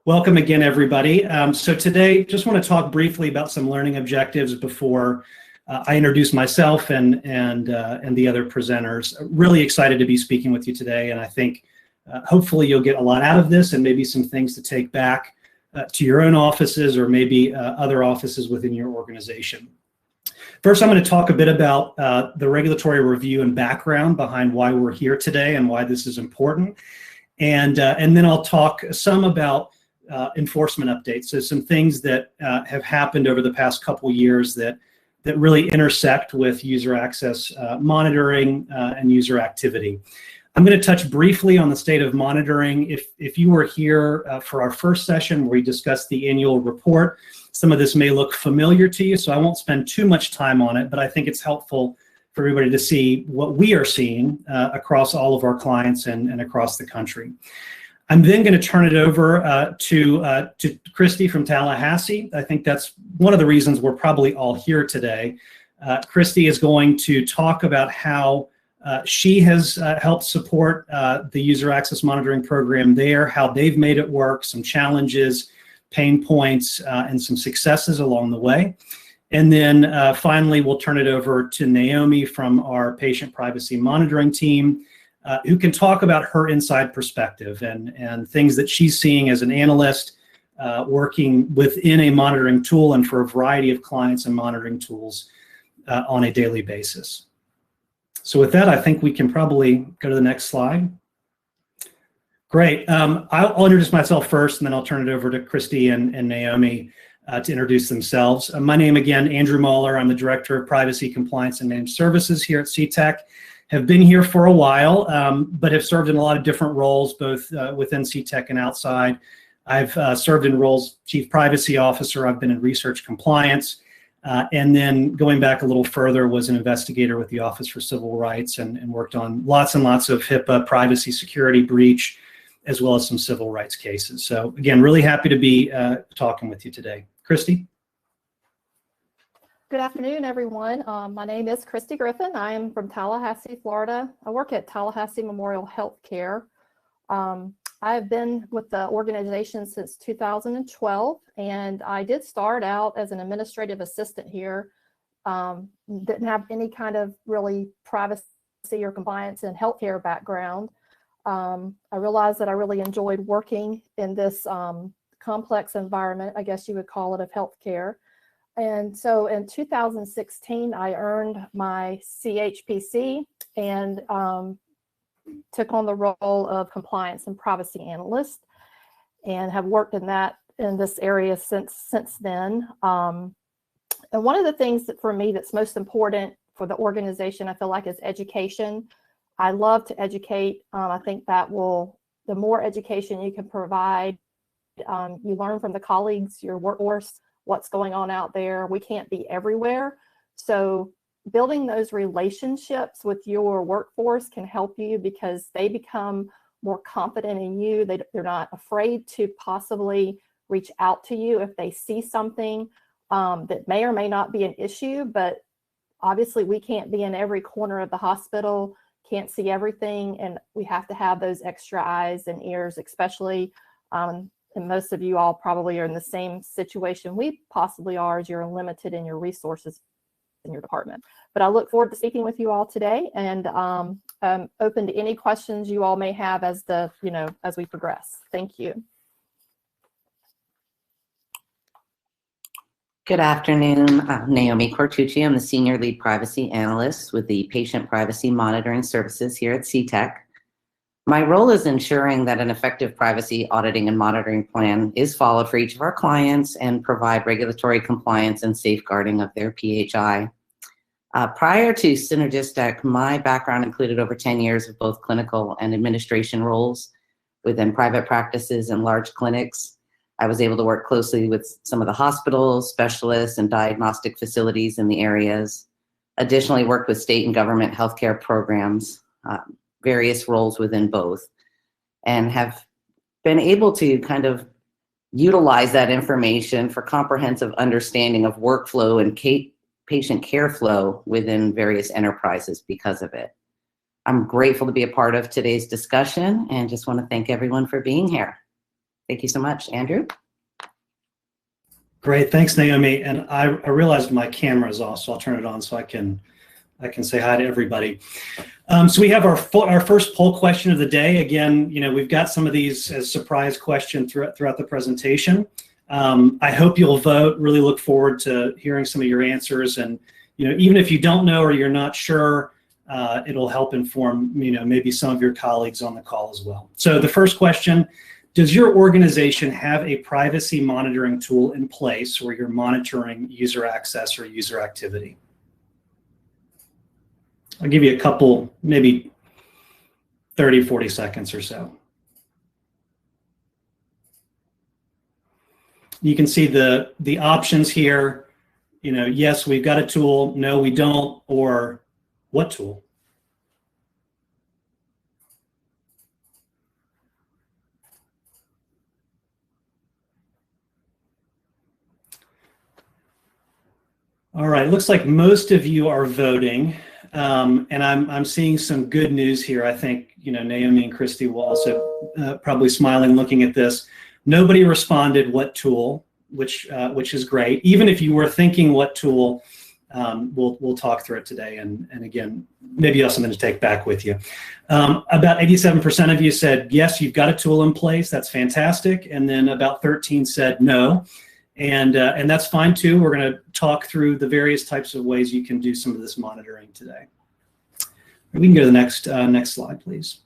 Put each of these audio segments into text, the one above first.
Welcome again, everybody. So today, just want to talk briefly about some learning objectives before I introduce myself and the other presenters. Really excited to be speaking with you today, and I think hopefully you'll get a lot out of this and maybe some things to take back to your own offices or maybe other offices within your organization. First, I'm going to talk a bit about the regulatory review and background behind why we're here today and why this is important. And then I'll talk some about enforcement updates. So some things that have happened over the past couple years that really intersect with user access monitoring and user activity. I'm going to touch briefly on the state of monitoring. If you were here for our first session where we discussed the annual report, some of this may look familiar to you, so I won't spend too much time on it, but I think it's helpful for everybody to see what we are seeing across all of our clients and across the country. I'm then going to turn it over to Christy from Tallahassee. I think that's one of the reasons we're probably all here today. Christy is going to talk about how she has helped support the user access monitoring program there, how they've made it work, some challenges, pain points, and some successes along the way. And then finally, we'll turn it over to Naomi from our patient privacy monitoring team, who can talk about her inside perspective and things that she's seeing as an analyst working within a monitoring tool and for a variety of clients and monitoring tools on a daily basis. So with that, I think we can probably go to the next slide. Great. I'll introduce myself first, and then I'll turn it over to Christy and Naomi to introduce themselves. My name again, Andrew Mahler. I'm the Director of Privacy, Compliance, and Managed Services here at CTEK. Have been here for a while, but have served in a lot of different roles, both within CTEK and outside. I've served in roles, Chief Privacy Officer. I've been in research compliance. And then going back a little further, was an investigator with the Office for Civil Rights and worked on lots and lots of HIPAA privacy security breach, as well as some civil rights cases. So again, really happy to be talking with you today. Christy? Good afternoon, everyone. My name is Christy Griffin. I am from Tallahassee, Florida. I work at Tallahassee Memorial Healthcare. I've been with the organization since 2012, and I did start out as an administrative assistant here. Didn't have any kind of really privacy or compliance and healthcare background. I realized that I really enjoyed working in this complex environment, I guess you would call it, of healthcare. And so in 2016, I earned my CHPC and took on the role of compliance and privacy analyst, and have worked in this area since then. And one of the things that for me that's most important for the organization, I feel like, is education. I love to educate. I think that the more education you can provide, you learn from the colleagues, your workforce, what's going on out there. We can't be everywhere. So building those relationships with your workforce can help you because they become more confident in you. They're not afraid to possibly reach out to you if they see something that may or may not be an issue, but obviously we can't be in every corner of the hospital, can't see everything, and we have to have those extra eyes and ears, especially and most of you all probably are in the same situation we possibly are, as you're limited in your resources in your department. But I look forward to speaking with you all today, and I'm open to any questions you all may have as we progress. Thank you. Good afternoon. I'm Naomi Cortucci. I'm the Senior Lead Privacy Analyst with the Patient Privacy Monitoring Services here at CTEK. My role is ensuring that an effective privacy auditing and monitoring plan is followed for each of our clients and provide regulatory compliance and safeguarding of their PHI. Prior to Synergistic, my background included over 10 years of both clinical and administration roles within private practices and large clinics. I was able to work closely with some of the hospitals, specialists, and diagnostic facilities in the areas. Additionally, worked with state and government healthcare programs, various roles within both, and have been able to kind of utilize that information for comprehensive understanding of workflow and patient care flow within various enterprises because of it. I'm grateful to be a part of today's discussion and just want to thank everyone for being here. Thank you so much, Andrew. Great, thanks, Naomi. And I realized my camera is off, so I'll turn it on so I can say hi to everybody. So we have our first poll question of the day. Again, we've got some of these as surprise questions throughout the presentation. I hope you'll vote. Really look forward to hearing some of your answers. And even if you don't know or you're not sure, it'll help inform maybe some of your colleagues on the call as well. So the first question: does your organization have a privacy monitoring tool in place where you're monitoring user access or user activity? I'll give you a couple, maybe 30, 40 seconds or so. You can see the options here. Yes, we've got a tool. No, we don't. Or what tool? All right, looks like most of you are voting, and I'm seeing some good news here. I think Naomi and Christy will also probably smiling looking at this. Nobody responded what tool, which is great. Even if you were thinking what tool, we'll talk through it today. And again, maybe you have something to take back with you. About 87% of you said yes, you've got a tool in place. That's fantastic. And then about 13 said no. And that's fine too. We're going to talk through the various types of ways you can do some of this monitoring today. We can go to the next slide, please.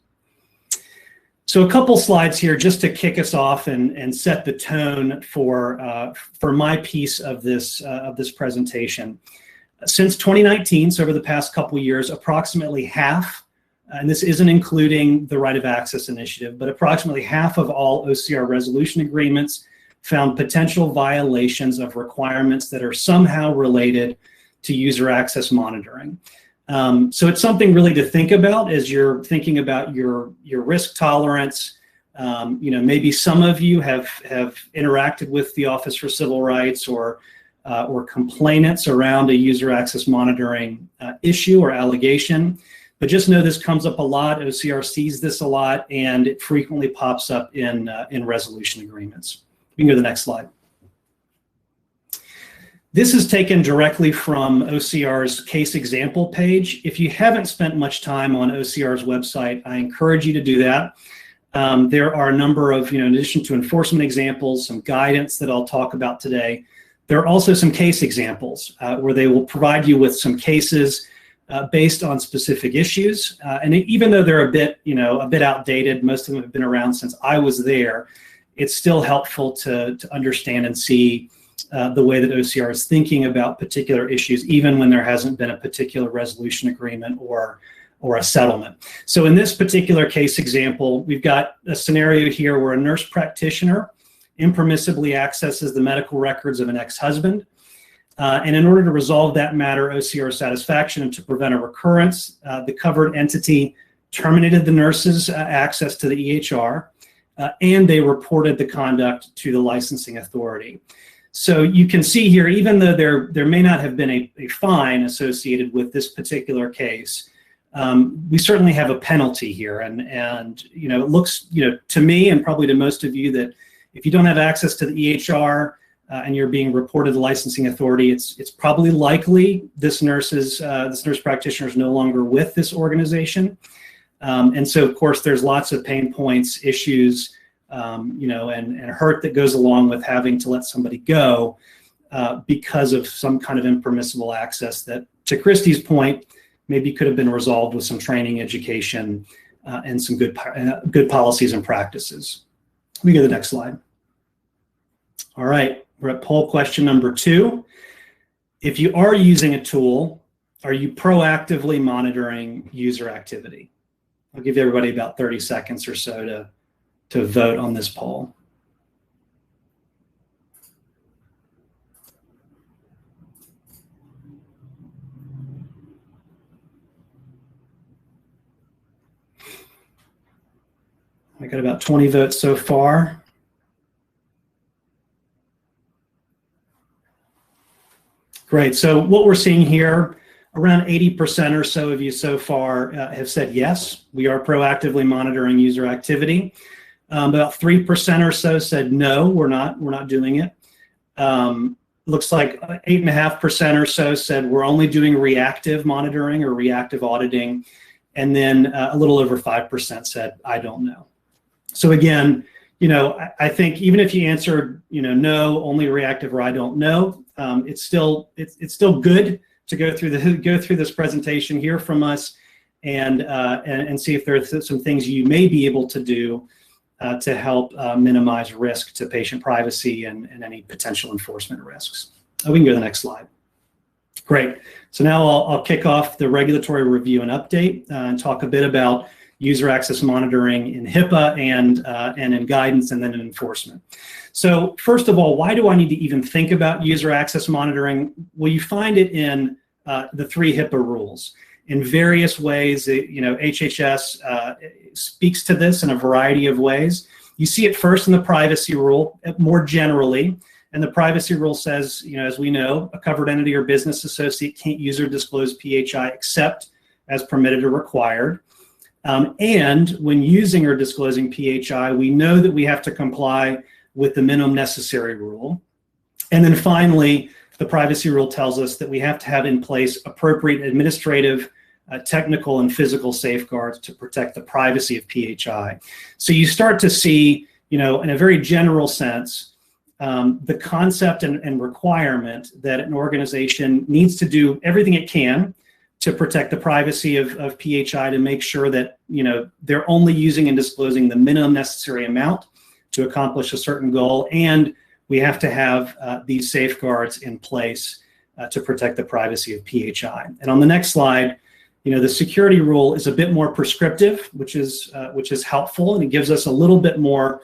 So a couple slides here just to kick us off and set the tone for my piece of this presentation. Since 2019, so over the past couple years, approximately half, and this isn't including the Right of Access Initiative, but approximately half of all OCR resolution agreements found potential violations of requirements that are somehow related to user access monitoring. So it's something really to think about as you're thinking about your risk tolerance. Maybe some of you have interacted with the Office for Civil Rights or complainants around a user access monitoring issue or allegation. But just know this comes up a lot. OCR sees this a lot, and it frequently pops up in resolution agreements. You can go to the next slide. This is taken directly from OCR's case example page. If you haven't spent much time on OCR's website, I encourage you to do that. There are a number of, in addition to enforcement examples, some guidance that I'll talk about today. There are also some case examples where they will provide you with some cases based on specific issues. And even though they're a bit outdated, most of them have been around since I was there, it's still helpful to understand and see the way that OCR is thinking about particular issues, even when there hasn't been a particular resolution agreement or a settlement. So in this particular case example, we've got a scenario here where a nurse practitioner impermissibly accesses the medical records of an ex-husband. And in order to resolve that matter, OCR satisfaction, and to prevent a recurrence, the covered entity terminated the nurse's access to the EHR, and they reported the conduct to the licensing authority. So you can see here, even though there may not have been a fine associated with this particular case, we certainly have a penalty here. And it looks, to me and probably to most of you, that if you don't have access to the EHR and you're being reported to the licensing authority, it's probably likely this nurse practitioner is no longer with this organization. And so, of course, there's lots of pain points, issues, and hurt that goes along with having to let somebody go because of some kind of impermissible access that, to Christy's point, maybe could have been resolved with some training, education, and some good policies and practices. Let me go to the next slide. All right, we're at poll question number 2. If you are using a tool, are you proactively monitoring user activity? I'll give everybody about 30 seconds or so to vote on this poll. I got about 20 votes so far. Great, so what we're seeing here, around 80% or so of you so far have said yes, we are proactively monitoring user activity. About 3% or so said no, we're not doing it. Looks like 8.5% or so said we're only doing reactive monitoring or reactive auditing, and then a little over 5% said I don't know. So again, I think even if you answered no, only reactive, or I don't know, it's still good to go through this presentation, hear from us, and see if there are some things you may be able to do to help minimize risk to patient privacy and any potential enforcement risks. We can go to the next slide. Great. So now I'll kick off the regulatory review and update and talk a bit about user access monitoring in HIPAA and in guidance, and then in enforcement. So first of all, why do I need to even think about user access monitoring? Well, you find it in the 3 HIPAA rules. In various ways, HHS speaks to this in a variety of ways. You see it first in the privacy rule, more generally, and the privacy rule says, as we know, a covered entity or business associate can't use or disclose PHI except as permitted or required. And when using or disclosing PHI, we know that we have to comply with the minimum necessary rule. And then finally, the privacy rule tells us that we have to have in place appropriate administrative, technical, and physical safeguards to protect the privacy of PHI. So you start to see, in a very general sense, the concept and requirement that an organization needs to do everything it can to protect the privacy of PHI, to make sure that they're only using and disclosing the minimum necessary amount to accomplish a certain goal, and we have to have these safeguards in place to protect the privacy of PHI. And on the next slide, the security rule is a bit more prescriptive, which is helpful, and it gives us a little bit more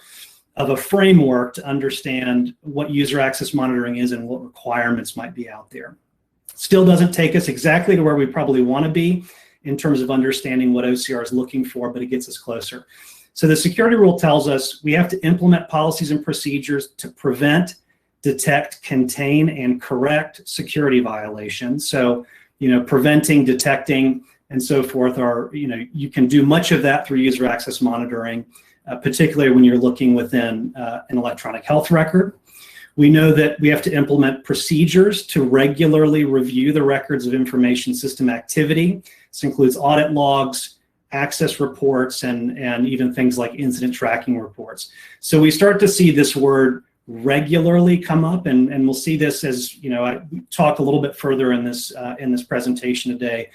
of a framework to understand what user access monitoring is and what requirements might be out there. Still doesn't take us exactly to where we probably want to be in terms of understanding what OCR is looking for, but it gets us closer. So the security rule tells us we have to implement policies and procedures to prevent, detect, contain, and correct security violations. So, preventing, detecting, and so forth are, you can do much of that through user access monitoring, particularly when you're looking within an electronic health record. We know that we have to implement procedures to regularly review the records of information system activity. This includes audit logs, access reports, and even things like incident tracking reports. So we start to see this word regularly come up, and we'll see this as, I talk a little bit further in this presentation today,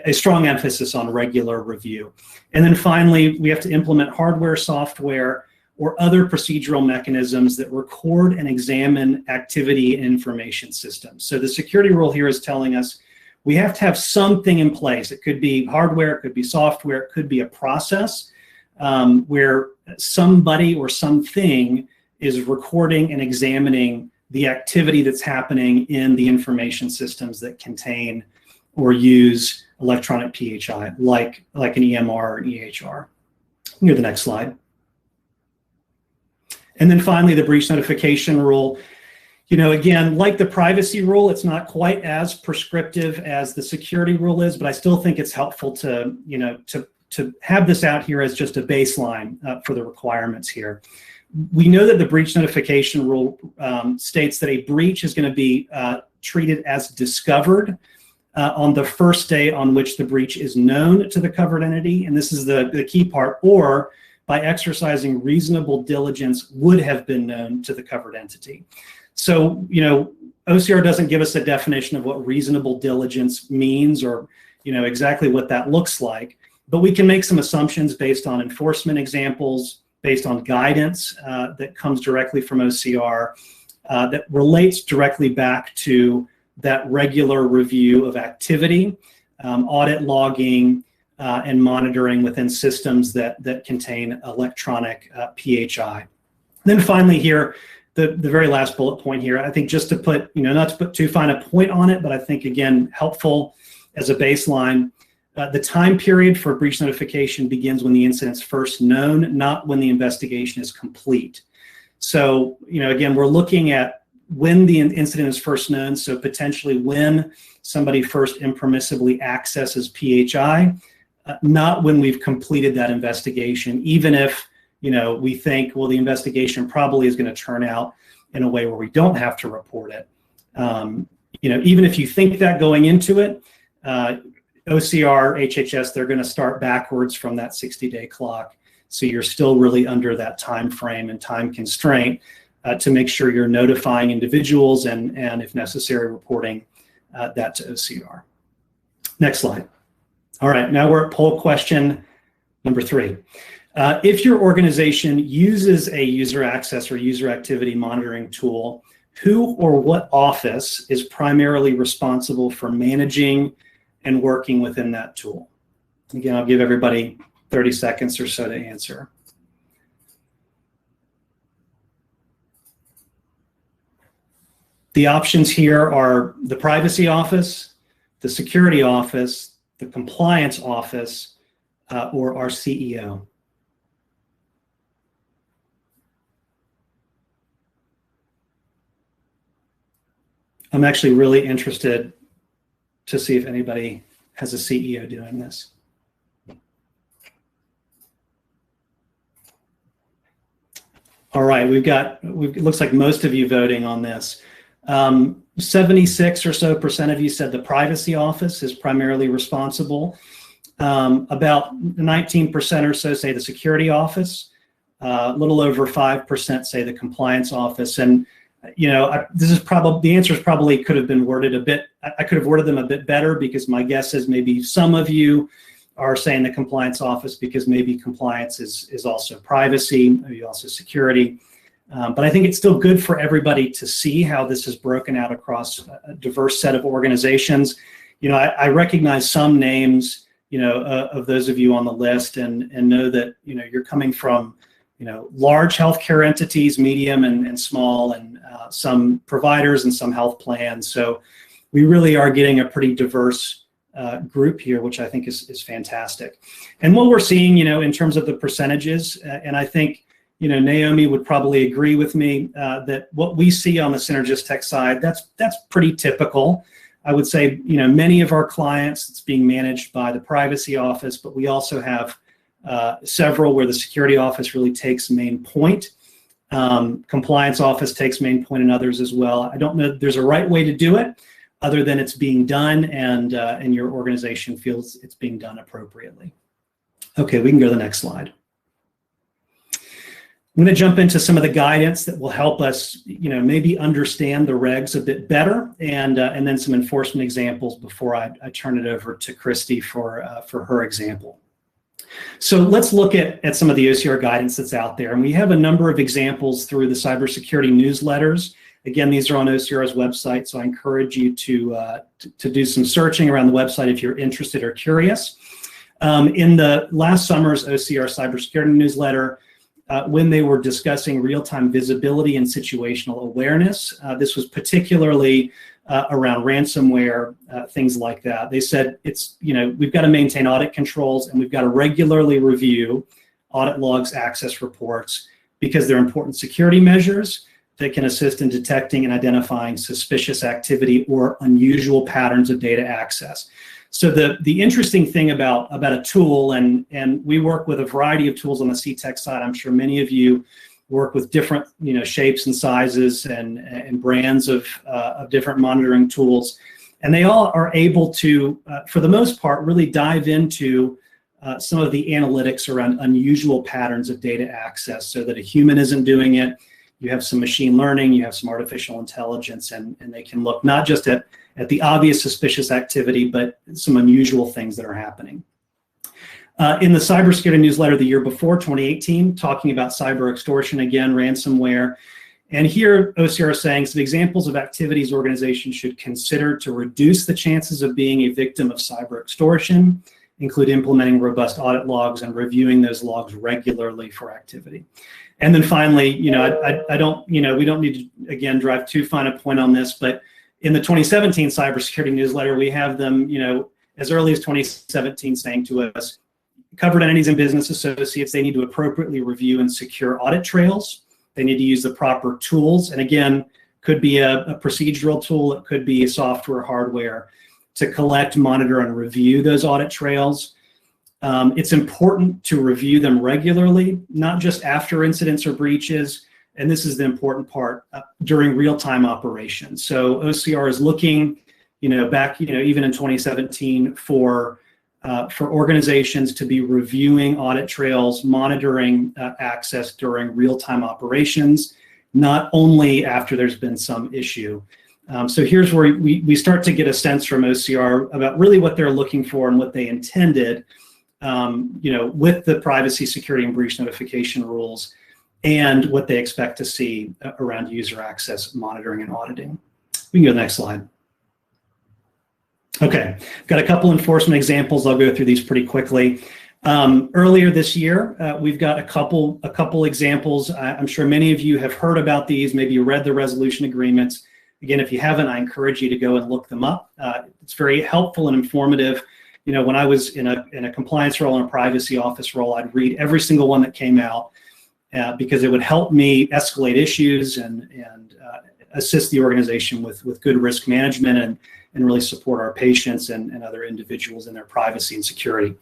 a strong emphasis on regular review. And then finally, we have to implement hardware, software, or other procedural mechanisms that record and examine activity and information systems. So the security rule here is telling us we have to have something in place. It could be hardware, it could be software, it could be a process where somebody or something is recording and examining the activity that's happening in the information systems that contain or use electronic PHI, like an EMR or an EHR. Go to the next slide. And then finally, the breach notification rule. Again, like the privacy rule, it's not quite as prescriptive as the security rule is, but I still think it's helpful to have this out here as just a baseline for the requirements here. We know that the breach notification rule states that a breach is going to be treated as discovered on the first day on which the breach is known to the covered entity, and this is the key part, or by exercising reasonable diligence would have been known to the covered entity. So, OCR doesn't give us a definition of what reasonable diligence means or, exactly what that looks like, but we can make some assumptions based on enforcement examples, based on guidance that comes directly from OCR that relates directly back to that regular review of activity, audit logging, and monitoring within systems that contain electronic PHI. And then finally here, the very last bullet point here, I think just to put, not to put too fine a point on it, but I think, again, helpful as a baseline, the time period for breach notification begins when the incident's first known, not when the investigation is complete. So, again, we're looking at when the incident is first known, so potentially when somebody first impermissibly accesses PHI, not when we've completed that investigation, even if we think, well, the investigation probably is going to turn out in a way where we don't have to report it. Even if you think that going into it, OCR, HHS, they're going to start backwards from that 60-day clock. So you're still really under that time frame and time constraint to make sure you're notifying individuals and if necessary, reporting that to OCR. Next slide. All right, now we're at poll question number 3. If your organization uses a user access or user activity monitoring tool, who or what office is primarily responsible for managing and working within that tool? Again, I'll give everybody 30 seconds or so to answer. The options here are the privacy office, the security office, the compliance office, or our CEO. I'm actually really interested to see if anybody has a CEO doing this. All right, it looks like most of you voting on this. 76% or so of you said the privacy office is primarily responsible. About 19% or so say the security office. A little over 5% say the compliance office. And this is probably, the answers probably could have been worded a bit, I could have worded them a bit better, because my guess is maybe some of you are saying the compliance office because maybe compliance is also privacy, maybe also security. But I think it's still good for everybody to see how this is broken out across a diverse set of organizations. I recognize some names, of those of you on the list, and know that, you're coming from, large healthcare entities, medium and small, and some providers and some health plans. So we really are getting a pretty diverse group here, which I think is fantastic. And what we're seeing, in terms of the percentages, and I think, Naomi would probably agree with me that what we see on the Synergistech side, that's pretty typical. I would say, many of our clients, it's being managed by the privacy office, but we also have several where the security office really takes main point. Compliance office takes main point, and others as well. I don't know that there's a right way to do it, other than it's being done and your organization feels it's being done appropriately. Okay, we can go to the next slide. I'm going to jump into some of the guidance that will help us, maybe understand the regs a bit better, and then some enforcement examples before I turn it over to Christy for her example. So let's look at some of the OCR guidance that's out there, and we have a number of examples through the cybersecurity newsletters. Again, these are on OCR's website, so I encourage you to do some searching around the website if you're interested or curious. In the last summer's OCR cybersecurity newsletter, when they were discussing real-time visibility and situational awareness, this was particularly around ransomware, things like that. They said we've got to maintain audit controls, and we've got to regularly review audit logs, access reports, because they're important security measures that can assist in detecting and identifying suspicious activity or unusual patterns of data access. So the interesting thing about a tool, and we work with a variety of tools on the CTEK side. I'm sure many of you work with different shapes and sizes and brands of different monitoring tools, and they all are able to, for the most part, really dive into some of the analytics around unusual patterns of data access, so that a human isn't doing it. You have some machine learning, you have some artificial intelligence, and they can look not just at the obvious suspicious activity, but some unusual things that are happening. In the cybersecurity newsletter the year before, 2018, talking about cyber extortion, again, ransomware. And here OCR is saying some examples of activities organizations should consider to reduce the chances of being a victim of cyber extortion include implementing robust audit logs and reviewing those logs regularly for activity. And then finally, we don't need to, again, drive too fine a point on this, but in the 2017 cybersecurity newsletter, we have them, as early as 2017 saying to us, covered entities and business associates, they need to appropriately review and secure audit trails. They need to use the proper tools. And again, could be a procedural tool, it could be software, hardware, to collect, monitor, and review those audit trails. It's important to review them regularly, not just after incidents or breaches, and this is the important part, during real-time operations. So OCR is looking, back, even in 2017 for organizations to be reviewing audit trails, monitoring access during real-time operations, not only after there's been some issue. So here's where we start to get a sense from OCR about really what they're looking for and what they intended, with the privacy, security, and breach notification rules, and what they expect to see around user access monitoring and auditing. We can go to the next slide. Okay, got a couple enforcement examples. I'll go through these pretty quickly. Earlier this year, we've got a couple examples. I'm sure many of you have heard about these. Maybe you read the resolution agreements. Again, if you haven't, I encourage you to go and look them up. It's very helpful and informative. When I was in a compliance role and a privacy office role, I'd read every single one that came out because it would help me escalate issues and assist the organization with good risk management and really support our patients and other individuals in their privacy and security.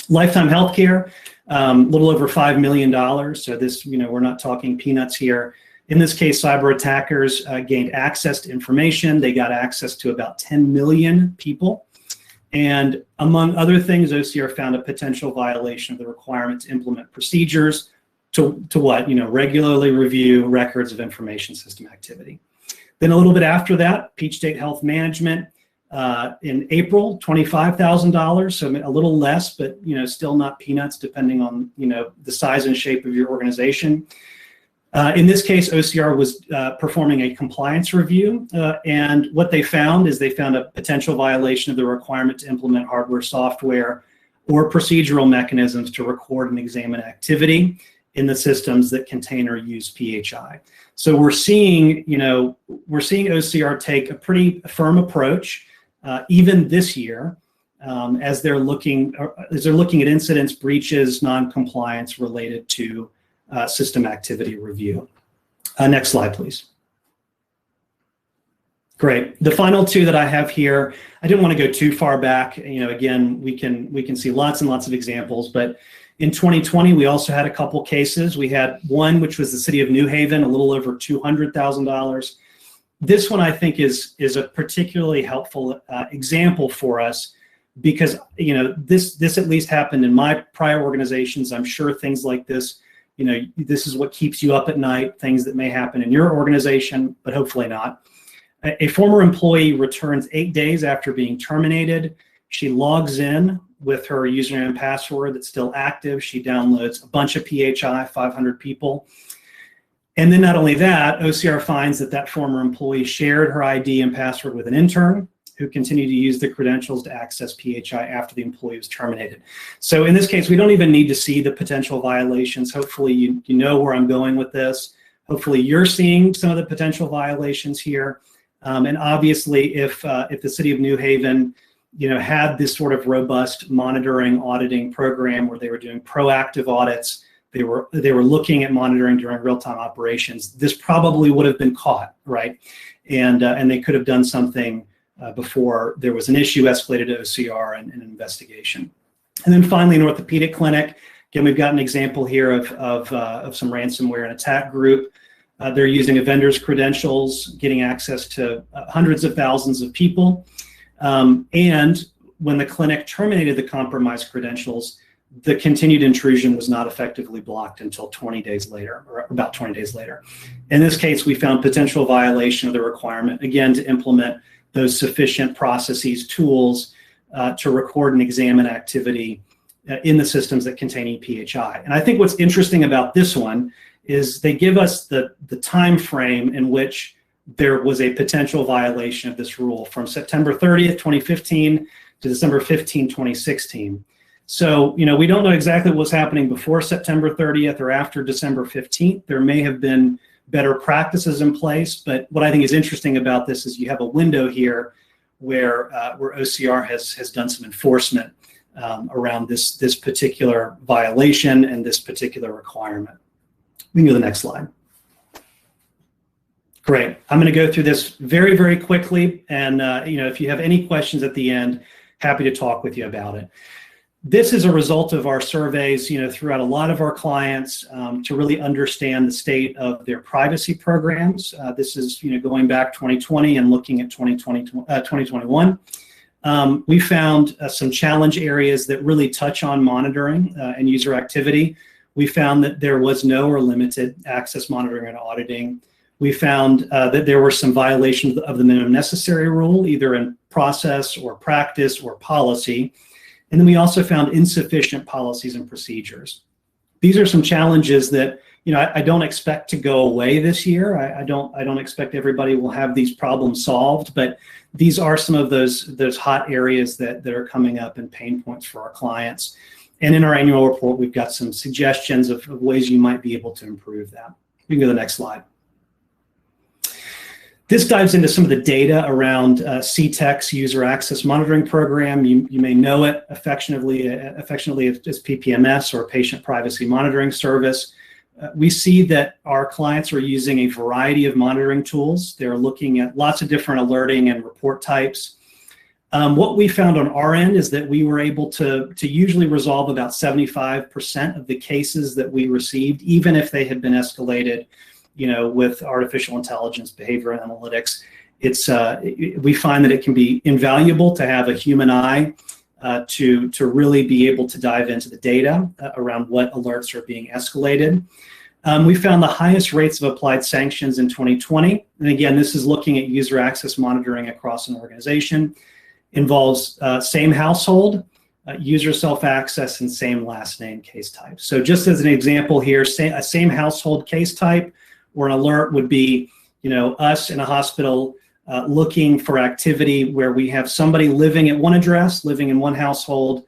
Lifetime Healthcare, a little over $5 million. So this, we're not talking peanuts here. In this case, cyber attackers gained access to information. They got access to about 10 million people. And among other things, OCR found a potential violation of the requirement to implement procedures to what? Regularly review records of information system activity. Then a little bit after that, Peach State Health Management, in April, $25,000, so a little less, but still not peanuts depending on the size and shape of your organization. In this case, OCR was performing a compliance review, and what they found is they found a potential violation of the requirement to implement hardware, software, or procedural mechanisms to record and examine activity in the systems that contain or use PHI. So we're seeing OCR take a pretty firm approach, even this year, as they're looking at incidents, breaches, non-compliance related to system activity review. Next slide, please. Great. The final two that I have here, I didn't want to go too far back. Again, we can see lots and lots of examples, but in 2020, we also had a couple cases. We had one, which was the city of New Haven, a little over $200,000. This one, I think, is a particularly helpful example for us because, this at least happened in my prior organizations. I'm sure things like this, this is what keeps you up at night, things that may happen in your organization, but hopefully not. A former employee returns 8 days after being terminated. She logs in with her username and password that's still active. She downloads a bunch of PHI, 500 people. And then not only that, OCR finds that former employee shared her ID and password with an intern who continued to use the credentials to access PHI after the employee was terminated. So in this case, we don't even need to see the potential violations. Hopefully you know where I'm going with this. Hopefully you're seeing some of the potential violations here. And obviously if the city of New Haven had this sort of robust monitoring auditing program where they were doing proactive audits, they were looking at monitoring during real-time operations, this probably would have been caught, right? And they could have done something before there was an issue, escalated to OCR and an investigation. And then finally, an orthopedic clinic. Again, we've got an example here of some ransomware and attack group. They're using a vendor's credentials, getting access to hundreds of thousands of people. And when the clinic terminated the compromised credentials, the continued intrusion was not effectively blocked until 20 days later, or about 20 days later. In this case, we found potential violation of the requirement, again, to implement those sufficient processes, tools to record and examine activity in the systems that contain PHI. And I think what's interesting about this one is they give us the time frame in which there was a potential violation of this rule from September 30th, 2015 to December 15, 2016. So, we don't know exactly what was happening before September 30th or after December 15th. There may have been better practices in place, but what I think is interesting about this is you have a window here where OCR has done some enforcement around this particular violation and this particular requirement. We can go to the next slide. Great. I'm going to go through this very, very quickly, and if you have any questions at the end, happy to talk with you about it. This is a result of our surveys, throughout a lot of our clients to really understand the state of their privacy programs. This is, going back 2020 and looking at 2021. We found some challenge areas that really touch on monitoring and user activity. We found that there was no or limited access monitoring and auditing. We found that there were some violations of the minimum necessary rule, either in process or practice or policy. And then we also found insufficient policies and procedures. These are some challenges that I don't expect to go away this year. I don't expect everybody will have these problems solved, but these are some of those hot areas that are coming up and pain points for our clients. And in our annual report, we've got some suggestions of ways you might be able to improve that. We can go to the next slide. This dives into some of the data around CTEK's user access monitoring program. You may know it affectionately as PPMS, or Patient Privacy Monitoring Service. We see that our clients are using a variety of monitoring tools. They're looking at lots of different alerting and report types. What we found on our end is that we were able to usually resolve about 75% of the cases that we received, even if they had been escalated with artificial intelligence, behavioral analytics. We find that it can be invaluable to have a human eye to really be able to dive into the data around what alerts are being escalated. We found the highest rates of applied sanctions in 2020. And again, this is looking at user access monitoring across an organization. Involves same household, user self-access, and same last name case type. So just as an example here, a same household case type or an alert would be, us in a hospital looking for activity where we have somebody living at one address, living in one household,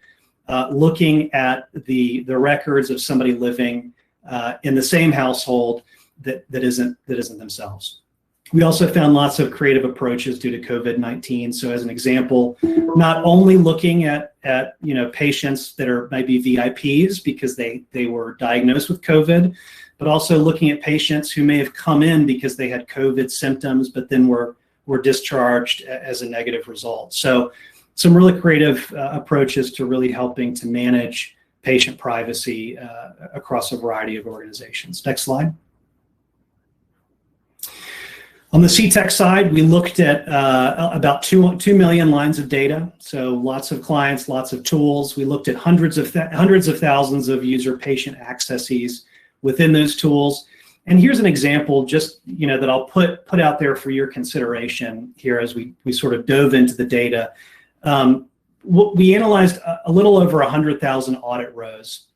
looking at the records of somebody living in the same household that isn't themselves. We also found lots of creative approaches due to COVID-19. So as an example, not only looking at patients that are maybe VIPs because they were diagnosed with COVID, but also looking at patients who may have come in because they had COVID symptoms, but then were discharged as a negative result. So some really creative approaches to really helping to manage patient privacy across a variety of organizations. Next slide. On the CTEK side, we looked at about 2 million lines of data. So lots of clients, lots of tools. We looked at hundreds of thousands of user patient accesses within those tools. And here's an example just that I'll put out there for your consideration here as we sort of dove into the data. We analyzed a little over 100,000 audit rows.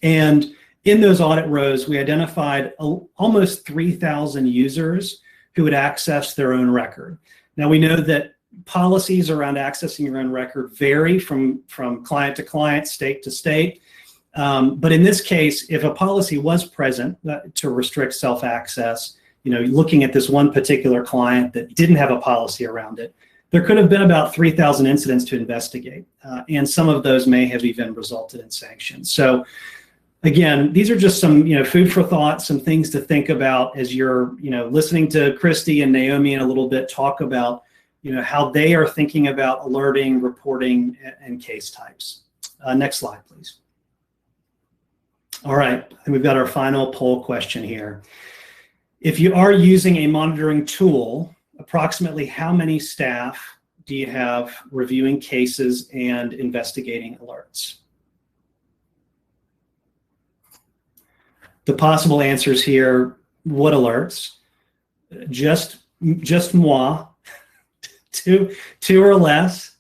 And in those audit rows, we identified almost 3,000 users who would access their own record. Now we know that policies around accessing your own record vary from client to client, state to state. But in this case, if a policy was present to restrict self-access, looking at this one particular client that didn't have a policy around it, there could have been about 3,000 incidents to investigate. And some of those may have even resulted in sanctions. So again, these are just some food for thought, some things to think about as you're listening to Christy and Naomi in a little bit talk about how they are thinking about alerting, reporting, and case types. Next slide, please. All right, and we've got our final poll question here. If you are using a monitoring tool, approximately how many staff do you have reviewing cases and investigating alerts? The possible answers here: what alerts? Just moi, two or less,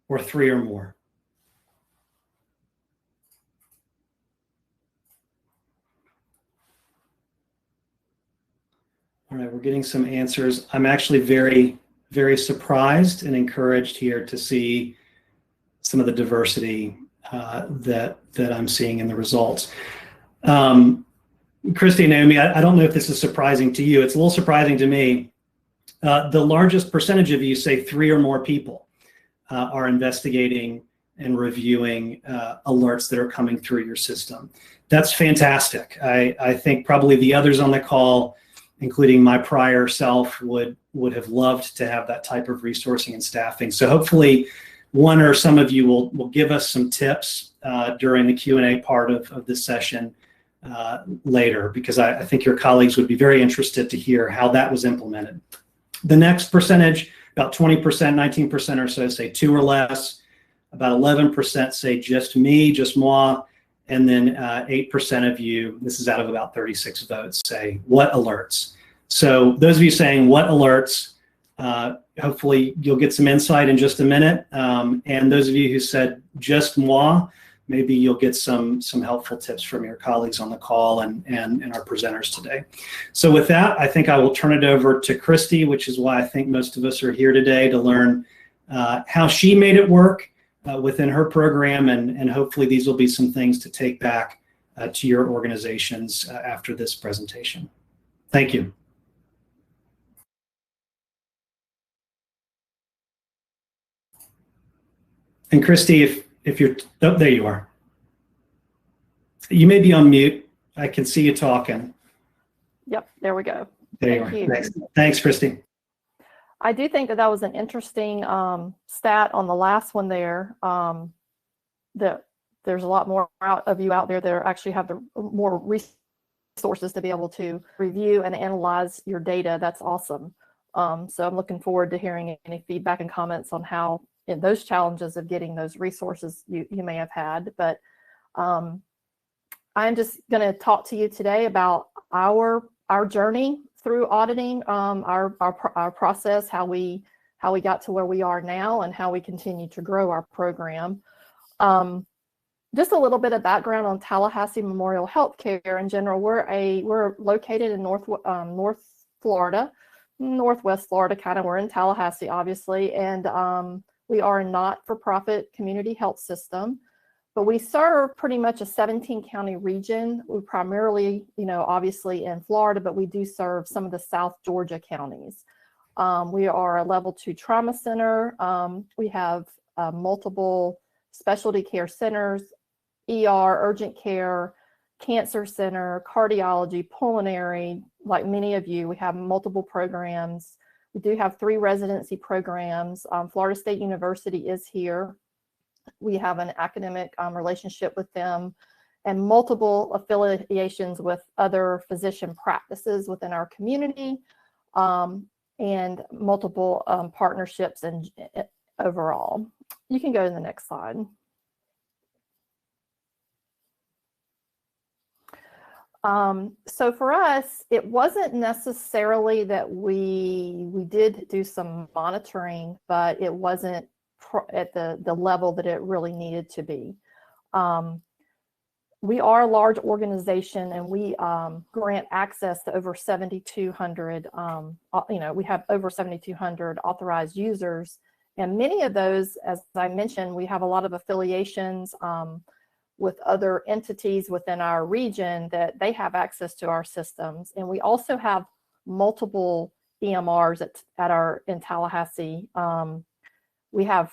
or 3 or more. All right, we're getting some answers. I'm actually very, very surprised and encouraged here to see some of the diversity that I'm seeing in the results. Christy and Naomi, I don't know if this is surprising to you. It's a little surprising to me. The largest percentage of you say 3 or more people are investigating and reviewing alerts that are coming through your system. That's fantastic. I think probably the others on the call, including my prior self, would have loved to have that type of resourcing and staffing. So hopefully one or some of you will give us some tips during the Q&A part of this session later, because I think your colleagues would be very interested to hear how that was implemented. The next percentage, about 20%, 19% or so say 2 or less, about 11% say just me, just moi, and then 8% of you, this is out of about 36 votes, say what alerts. So those of you saying what alerts, hopefully you'll get some insight in just a minute. And those of you who said just moi, maybe you'll get some helpful tips from your colleagues on the call and our presenters today. So with that, I think I will turn it over to Christy, which is why I think most of us are here today, to learn how she made it work within her program, and hopefully these will be some things to take back to your organizations after this presentation. Thank you. And Christy, if you're, oh, there you are. You may be on mute. I can see you talking. Yep, there we go. There you are. Thanks, Christy. I do think that was an interesting stat on the last one there, that there's a lot more of you out there that actually have the more resources to be able to review and analyze your data. That's awesome. So I'm looking forward to hearing any feedback and comments on how in those challenges of getting those resources you may have had. But I'm just going to talk to you today about our journey through auditing, our process, how we got to where we are now, and how we continue to grow our program. Just a little bit of background on Tallahassee Memorial Healthcare in general. We're located in Northwest Florida, kind of. We're in Tallahassee, obviously, and we are a not-for-profit community health system, but we serve pretty much a 17-county region. We primarily, obviously in Florida, but we do serve some of the South Georgia counties. We are a level 2 trauma center. We have multiple specialty care centers, ER, urgent care, cancer center, cardiology, pulmonary. Like many of you, we have multiple programs. We do have 3 residency programs. Florida State University is here. We have an academic relationship with them, and multiple affiliations with other physician practices within our community, and multiple partnerships and overall. You can go to the next slide. So for us, it wasn't necessarily that we did do some monitoring, but it wasn't at the level that it really needed to be. We are a large organization, and we grant access to over 7,200, we have over 7,200 authorized users. And many of those, as I mentioned, we have a lot of affiliations with other entities within our region that they have access to our systems. And we also have multiple EMRs in Tallahassee. We have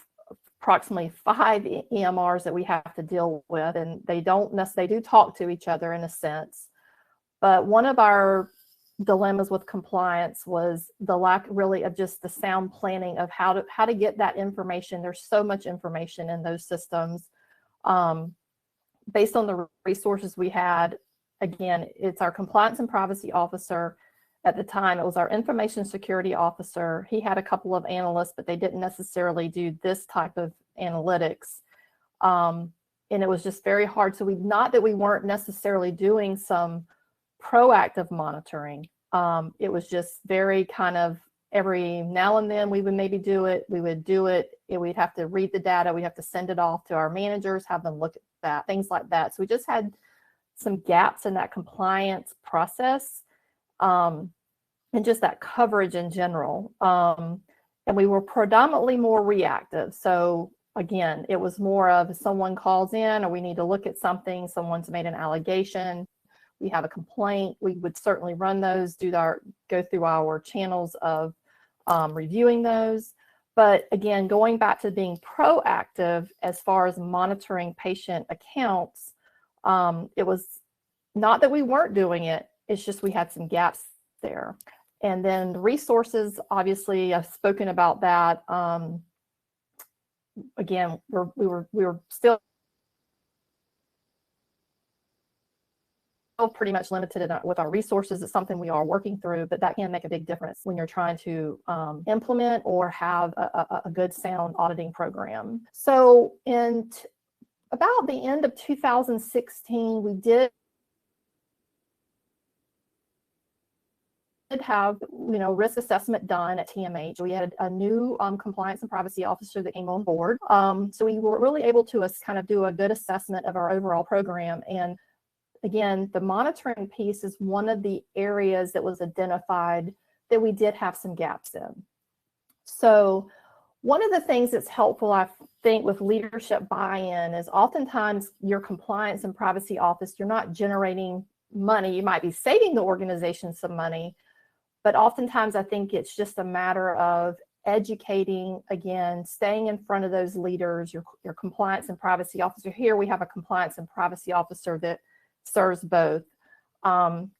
approximately 5 EMRs that we have to deal with, and they do talk to each other in a sense. But one of our dilemmas with compliance was the lack really of just the sound planning of how to get that information. There's so much information in those systems. Based on the resources we had, again, it's our compliance and privacy officer. At the time, it was our information security officer. He had a couple of analysts, but they didn't necessarily do this type of analytics. And it was just very hard. So not that we weren't necessarily doing some proactive monitoring. It was just very kind of every now and then we would maybe do it. We would do it. We'd have to read the data. We'd have to send it off to our managers, have them look at that, things like that. So we just had some gaps in that compliance process. And just that coverage in general. And we were predominantly more reactive. So again, it was more of if someone calls in or we need to look at something, someone's made an allegation, we have a complaint, we would certainly run those, go through our channels of reviewing those. But again, going back to being proactive as far as monitoring patient accounts, it was not that we weren't doing it, it's just we had some gaps there. And then resources, obviously, I've spoken about that. again, we were still pretty much limited with our resources. It's something we are working through, but that can make a big difference when you're trying to implement or have a good sound auditing program. So in about the end of 2016, we did have risk assessment done at TMH. We had a new compliance and privacy officer that came on board. So we were really able to kind of do a good assessment of our overall program. And again, the monitoring piece is one of the areas that was identified that we did have some gaps in. So one of the things that's helpful, I think, with leadership buy-in is oftentimes your compliance and privacy office, you're not generating money. You might be saving the organization some money, but oftentimes I think it's just a matter of educating, again, staying in front of those leaders, your compliance and privacy officer. Here we have a compliance and privacy officer that serves both.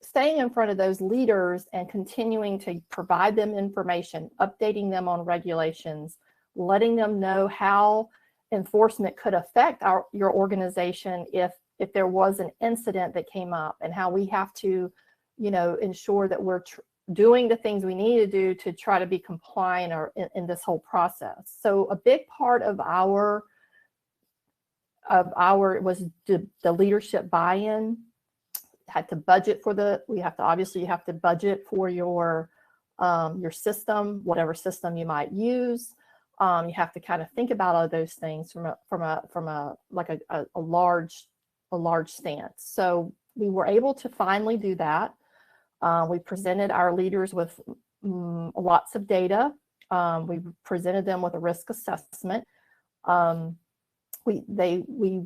Staying in front of those leaders and continuing to provide them information, updating them on regulations, letting them know how enforcement could affect your organization if there was an incident that came up, and how we have to, ensure that we're doing the things we need to do to try to be compliant or in this whole process. So a big part of our was the leadership buy-in. Had to budget for you have to budget for your system, whatever system you might use. You have to kind of think about all those things from a large stance. So we were able to finally do that. We presented our leaders with lots of data. We presented them with a risk assessment. We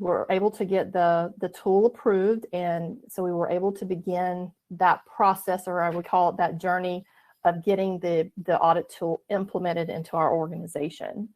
were able to get the tool approved, and so we were able to begin that process, or I would call it that journey of getting the audit tool implemented into our organization.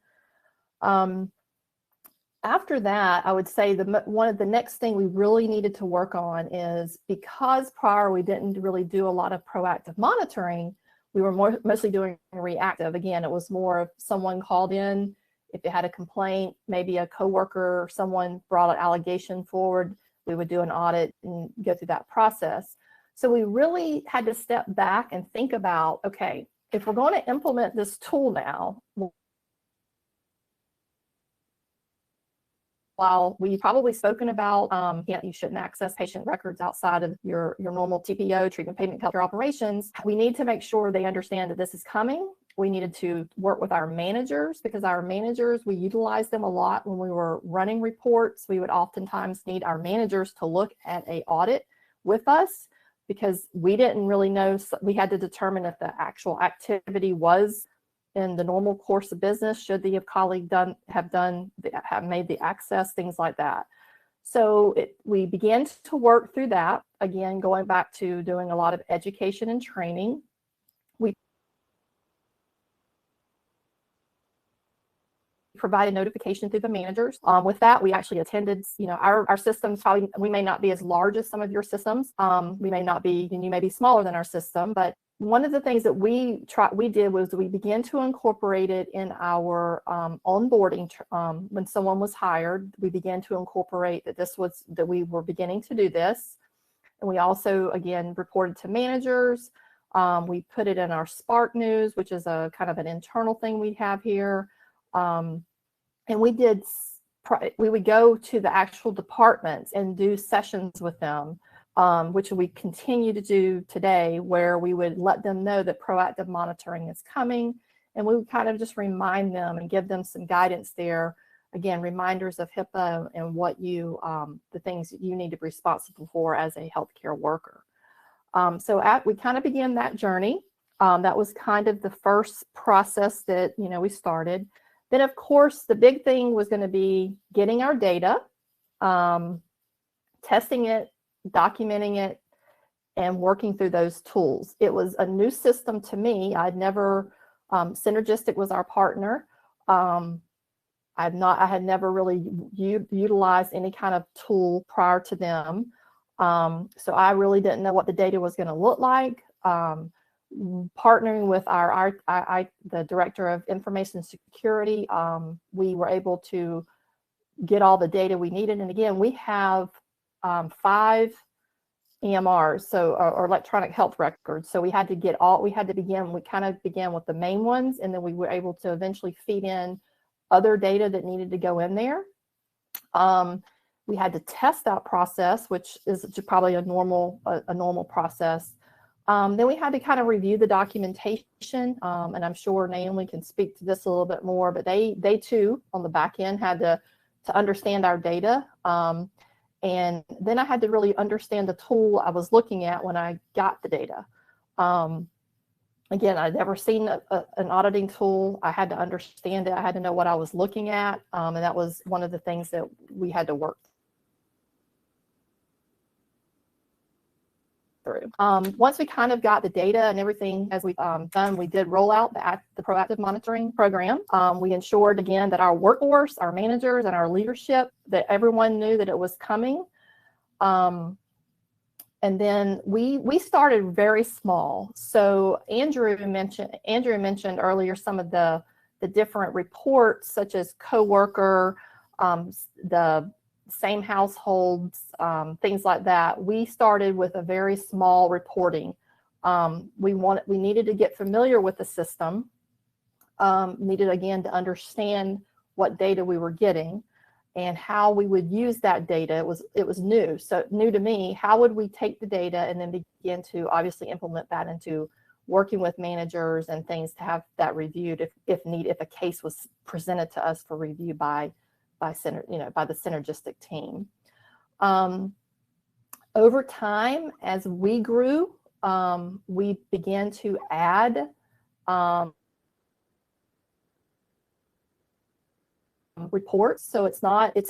After that, I would say one of the next thing we really needed to work on is, because prior we didn't really do a lot of proactive monitoring, we were mostly doing reactive. Again, it was more of someone called in. If they had a complaint, maybe a coworker or someone brought an allegation forward, we would do an audit and go through that process. So we really had to step back and think about, okay, if we're going to implement this tool now, while we've probably spoken about you shouldn't access patient records outside of your normal TPO, treatment payment calculator operations, we need to make sure they understand that this is coming. We needed to work with our managers, because our managers, we utilized them a lot when we were running reports. We would oftentimes need our managers to look at an audit with us, because we didn't really know. We had to determine if the actual activity was in the normal course of business. Should the colleague have made the access, things like that. So we began to work through that. Again, going back to doing a lot of education and training. We provided notification through the managers. With that, we actually attended, our systems probably, we may not be as large as some of your systems. We may not be, and you may be smaller than our system, but one of the things that we did was we began to incorporate it in our onboarding. When someone was hired, we began to incorporate that we were beginning to do this. And we also, again, reported to managers. We put it in our Spark News, which is a kind of an internal thing we have here. And we would go to the actual departments and do sessions with them, which we continue to do today, where we would let them know that proactive monitoring is coming, and we would kind of just remind them and give them some guidance there. Again, reminders of HIPAA and what the things that you need to be responsible for as a healthcare worker. We kind of began that journey. That was kind of the first process that we started. Then, of course, the big thing was going to be getting our data, testing it, documenting it, and working through those tools. It was a new system to me. Synergistic was our partner. I had never really utilized any kind of tool prior to them. So I really didn't know what the data was going to look like. partnering with the Director of Information Security, we were able to get all the data we needed. And again, we have 5 EMRs, so or electronic health records. So we had to begin with the main ones, and then we were able to eventually feed in other data that needed to go in there. We had to test that process, which is probably a normal process. Then we had to kind of review the documentation, and I'm sure Naomi can speak to this a little bit more, but they too, on the back end, had to understand our data. And then I had to really understand the tool I was looking at when I got the data. Again, I'd never seen an auditing tool. I had to understand it. I had to know what I was looking at. And that was one of the things that we had to work through. Once we kind of got the data and everything as we've done, we did roll out the proactive monitoring program. We ensured, again, that our workforce, our managers, and our leadership, that everyone knew that it was coming. And then we started very small. So Andrew mentioned earlier some of the different reports, such as coworker, the same households, things like that. We started with a very small reporting. We needed to get familiar with the system, needed again to understand what data we were getting and how we would use that data. It was new, so new to me. How would we take the data and then begin to obviously implement that into working with managers and things to have that reviewed if a case was presented to us for review by the synergistic team. Over time, as we grew, we began to add reports. So it's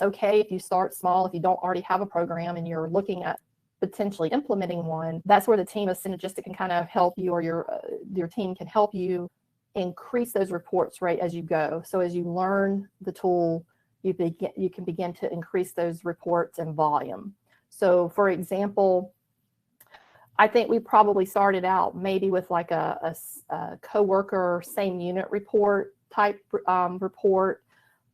okay if you start small, if you don't already have a program and you're looking at potentially implementing one. That's where the team of Synergistic can kind of help you, or your team can help you increase those reports right as you go. So as you learn the tool, you can begin to increase those reports in volume. So for example, I think we probably started out maybe with like a coworker same unit report type report.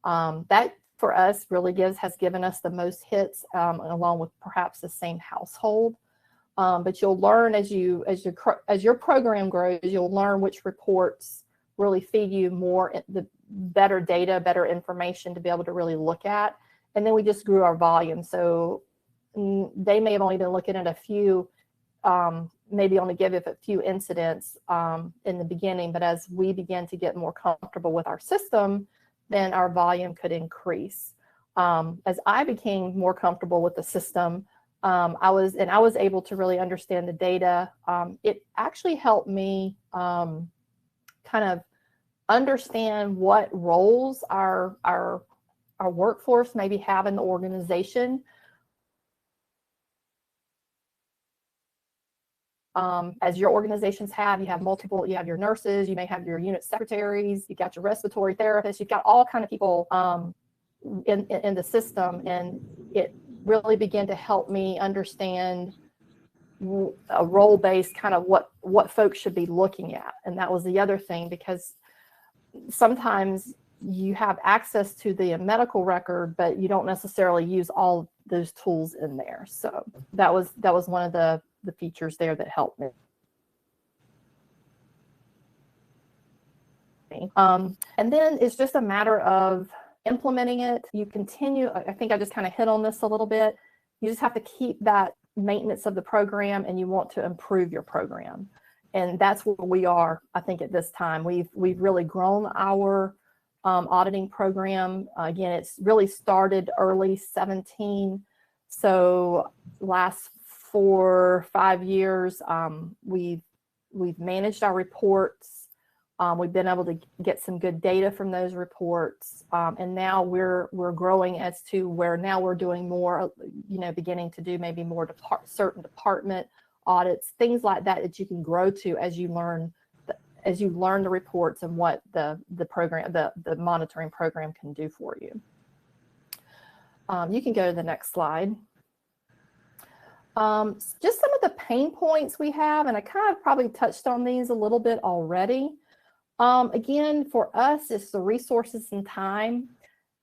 That for us really has given us the most hits, along with perhaps the same household. But you'll learn as your program grows, you'll learn which reports really feed you more the better data, better information to be able to really look at. And then we just grew our volume. So they may have only been looking at a few, maybe only give it a few incidents in the beginning, but as we began to get more comfortable with our system, then our volume could increase. As I became more comfortable with the system, I was able to really understand the data. It actually helped me kind of understand what roles our workforce maybe have in the organization. As your organizations have, you have your nurses, you may have your unit secretaries, you've got your respiratory therapists, you've got all kind of people in the system, and it really began to help me understand a role-based kind of what folks should be looking at. And that was the other thing, because sometimes you have access to the medical record, but you don't necessarily use all those tools in there. So that was one of the features there that helped me. And then it's just a matter of implementing it. You continue, I think I just kind of hit on this a little bit. You just have to keep that maintenance of the program, and you want to improve your program. And that's where we are, I think, at this time. We've really grown our auditing program. Again, it's really started early 17. So last 4 or 5 years, we've managed our reports. We've been able to get some good data from those reports, and now we're growing as to where now we're doing more, beginning to do maybe more certain department audits, things like that that you can grow to as you learn the reports and what the program, the monitoring program can do for you. You can go to the next slide. Just some of the pain points we have, and I kind of probably touched on these a little bit already. Again, for us, it's the resources and time.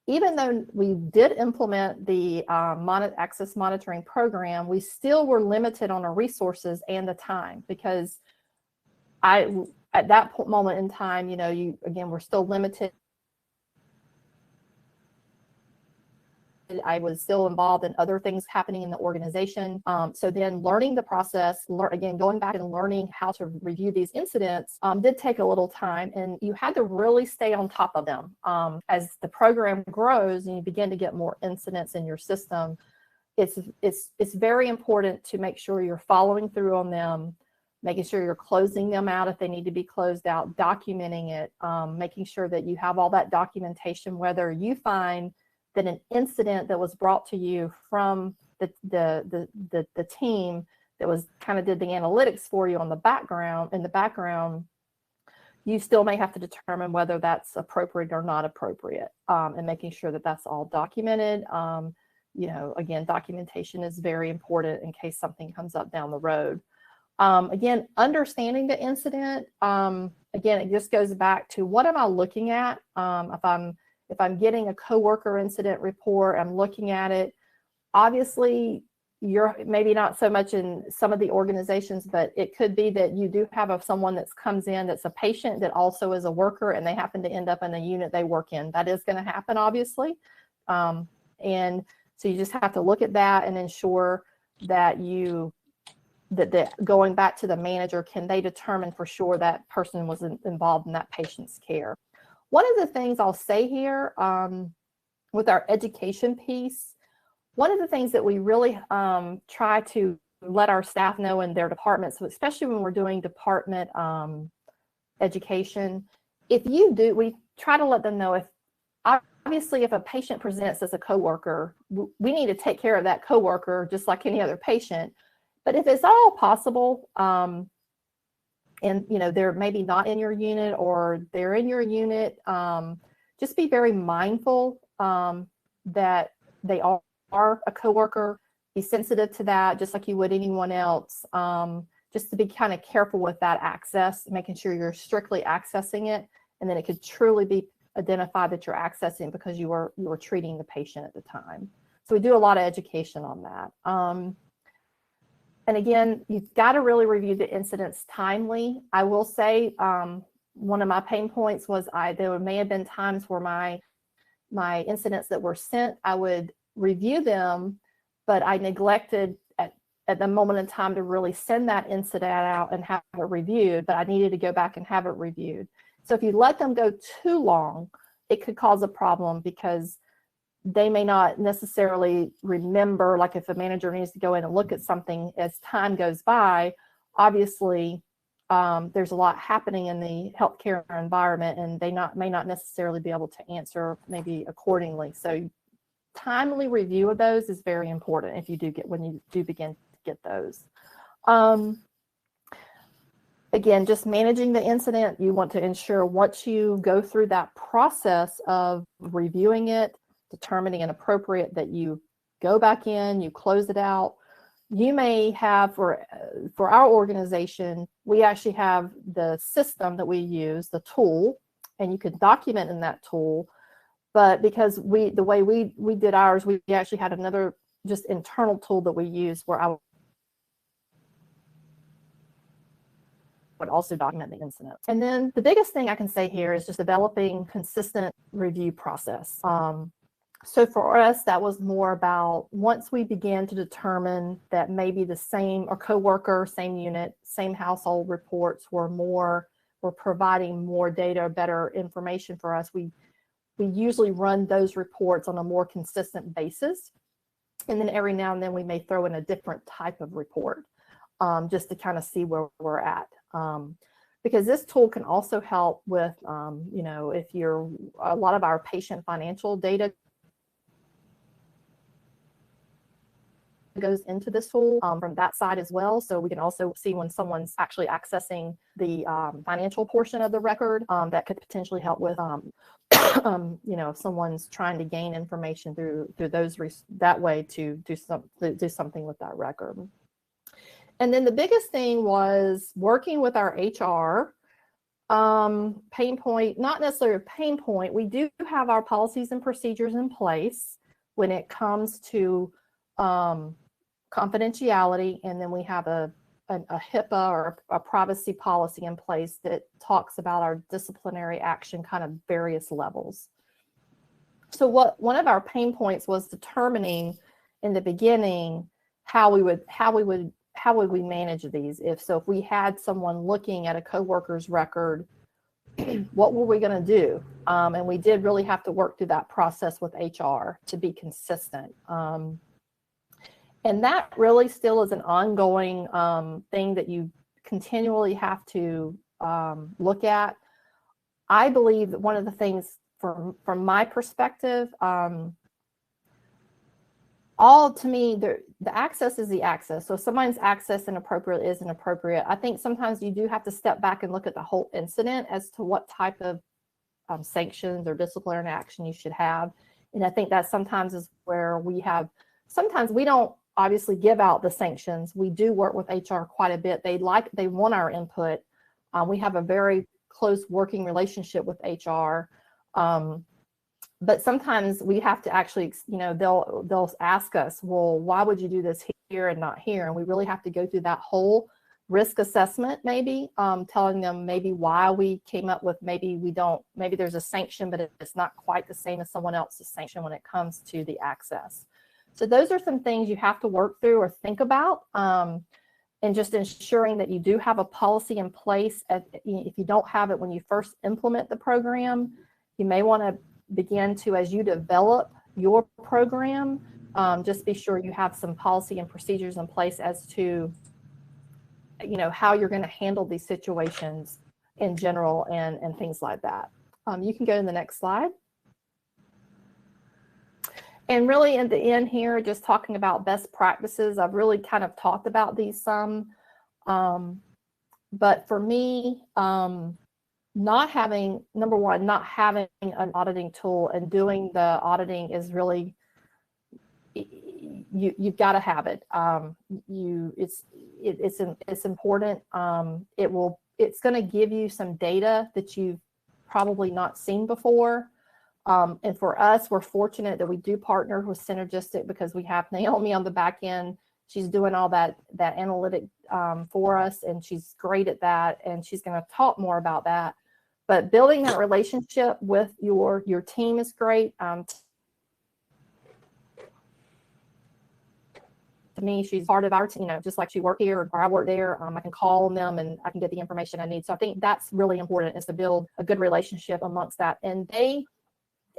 Even though we did implement the access monitoring program, we still were limited on our resources and the time, because at that moment in time, you know, again, we're still limited. I was still involved in other things happening in the organization. So then learning the process, again, going back and learning how to review these incidents did take a little time, and you had to really stay on top of them. As the program grows and you begin to get more incidents in your system, it's very important to make sure you're following through on them, making sure you're closing them out if they need to be closed out, documenting it, making sure that you have all that documentation, whether you find that an incident that was brought to you from the team that was kind of did the analytics for you on the background, you still may have to determine whether that's appropriate or not appropriate, and making sure that that's all documented. You know, again, documentation is very important in case something comes up down the road. Again, understanding the incident, again, it just goes back to what am I looking at? If I'm getting a coworker incident report, I'm looking at it. Obviously, you're maybe not so much in some of the organizations, but it could be that you do have someone that comes in that's a patient that also is a worker, and they happen to end up in the unit they work in. That is going to happen, obviously. And so you just have to look at that and ensure that going back to the manager, can they determine for sure that person was involved in that patient's care? One of the things I'll say here with our education piece, one of the things that we really try to let our staff know in their departments, so especially when we're doing department education, we try to let them know obviously if a patient presents as a coworker, we need to take care of that coworker just like any other patient. But if it's all possible, and you know they're maybe not in your unit or they're in your unit, just be very mindful that they are a coworker. Be sensitive to that, just like you would anyone else. Just to be kind of careful with that access, making sure you're strictly accessing it, and then it could truly be identified that you're accessing because you were treating the patient at the time. So we do a lot of education on that. And again, you've got to really review the incidents timely. I will say one of my pain points was there may have been times where my incidents that were sent, I would review them, but I neglected at the moment in time to really send that incident out and have it reviewed, but I needed to go back and have it reviewed. So if you let them go too long, it could cause a problem because they may not necessarily remember, like if a manager needs to go in and look at something as time goes by, obviously there's a lot happening in the healthcare environment and they may not necessarily be able to answer maybe accordingly. So timely review of those is very important when you do begin to get those. Again, just managing the incident, you want to ensure once you go through that process of reviewing it, determining an appropriate, that you go back in, you close it out. You may have, for our organization, we actually have the system that we use, the tool, and you can document in that tool. But because the way we did ours, we actually had another just internal tool that we use where I would also document the incident. And then the biggest thing I can say here is just developing consistent review process. So for us, that was more about once we began to determine that maybe the same or coworker, same unit, same household reports were providing more data or better information for us, we usually run those reports on a more consistent basis. And then every now and then we may throw in a different type of report just to kind of see where we're at. Because this tool can also help with, if a lot of our patient financial data goes into this tool from that side as well. So we can also see when someone's actually accessing the financial portion of the record. That could potentially help with, if someone's trying to gain information through that way to do something with that record. And then the biggest thing was working with our HR. Pain point, not necessarily a pain point. We do have our policies and procedures in place when it comes to confidentiality, and then we have a HIPAA or a privacy policy in place that talks about our disciplinary action, kind of various levels. So one of our pain points was determining in the beginning how we would manage these. If we had someone looking at a coworker's record, what were we going to do? And we did really have to work through that process with HR to be consistent. And that really still is an ongoing thing that you continually have to look at. I believe that one of the things from my perspective, all to me, the access is the access. So if someone's access inappropriate is inappropriate. I think sometimes you do have to step back and look at the whole incident as to what type of sanctions or disciplinary action you should have. And I think that sometimes is where sometimes we don't obviously give out the sanctions. We do work with HR quite a bit. They want our input. We have a very close working relationship with HR. But sometimes we have to actually, they'll ask us, well, why would you do this here and not here? And we really have to go through that whole risk assessment, maybe telling them maybe why we came up with, maybe there's a sanction, but it's not quite the same as someone else's sanction when it comes to the access. So those are some things you have to work through or think about, and just ensuring that you do have a policy in place. If you don't have it when you first implement the program, you may want to begin to, as you develop your program, just be sure you have some policy and procedures in place as to, how you're going to handle these situations in general and things like that. You can go to the next slide. And really in the end here, just talking about best practices, I've really kind of talked about these some, but for me, not having an auditing tool and doing the auditing is really, you've got to have it. It's important. It's going to give you some data that you've probably not seen before. And for us, we're fortunate that we do partner with Synergistic because we have Naomi on the back end. She's doing all that analytic for us, and she's great at that. And she's going to talk more about that. But building that relationship with your team is great. To me, she's part of our team, just like she worked here or I work there. I can call them and I can get the information I need. So I think that's really important, is to build a good relationship amongst that. And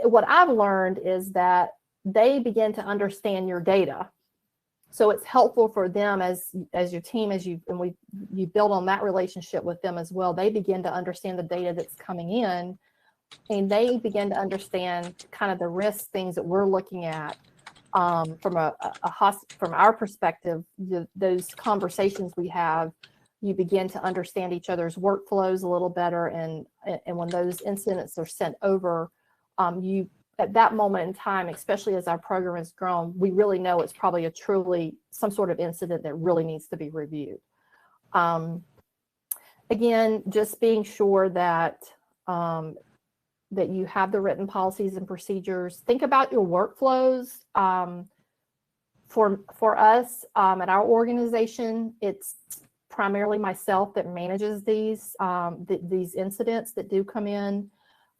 what I've learned is that they begin to understand your data. So it's helpful for them as your team, you build on that relationship with them as well. They begin to understand the data that's coming in, and they begin to understand kind of the risk things that we're looking at from our perspective. Those conversations we have, you begin to understand each other's workflows a little better, and when those incidents are sent over, at that moment in time, especially as our program has grown, we really know it's probably some sort of incident that really needs to be reviewed. Again, just being sure that you have the written policies and procedures. Think about your workflows. For us at our organization, it's primarily myself that manages these incidents that do come in.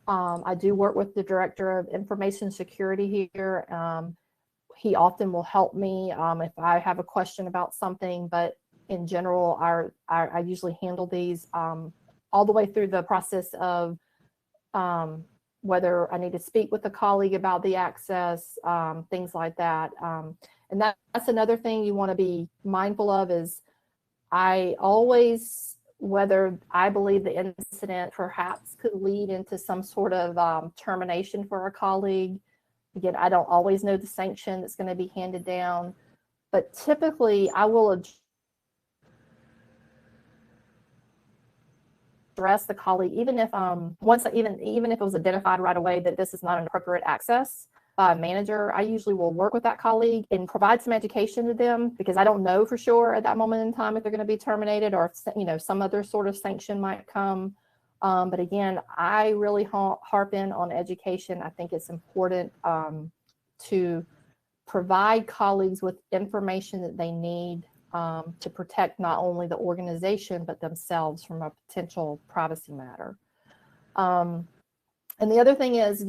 I do work with the Director of Information Security here. He often will help me if I have a question about something, but in general, I usually handle these all the way through the process of whether I need to speak with a colleague about the access, things like that. And that's another thing you want to be mindful of, is I always, whether I believe the incident perhaps could lead into some sort of termination for a colleague. Again, I don't always know the sanction that's going to be handed down, but typically I will address the colleague, even if even if it was identified right away that this is not an appropriate access. by a manager, I usually will work with that colleague and provide some education to them, because I don't know for sure at that moment in time if they're going to be terminated or if, some other sort of sanction might come. But again, I really harp in on education. I think it's important to provide colleagues with information that they need to protect not only the organization, but themselves from a potential privacy matter. And the other thing is,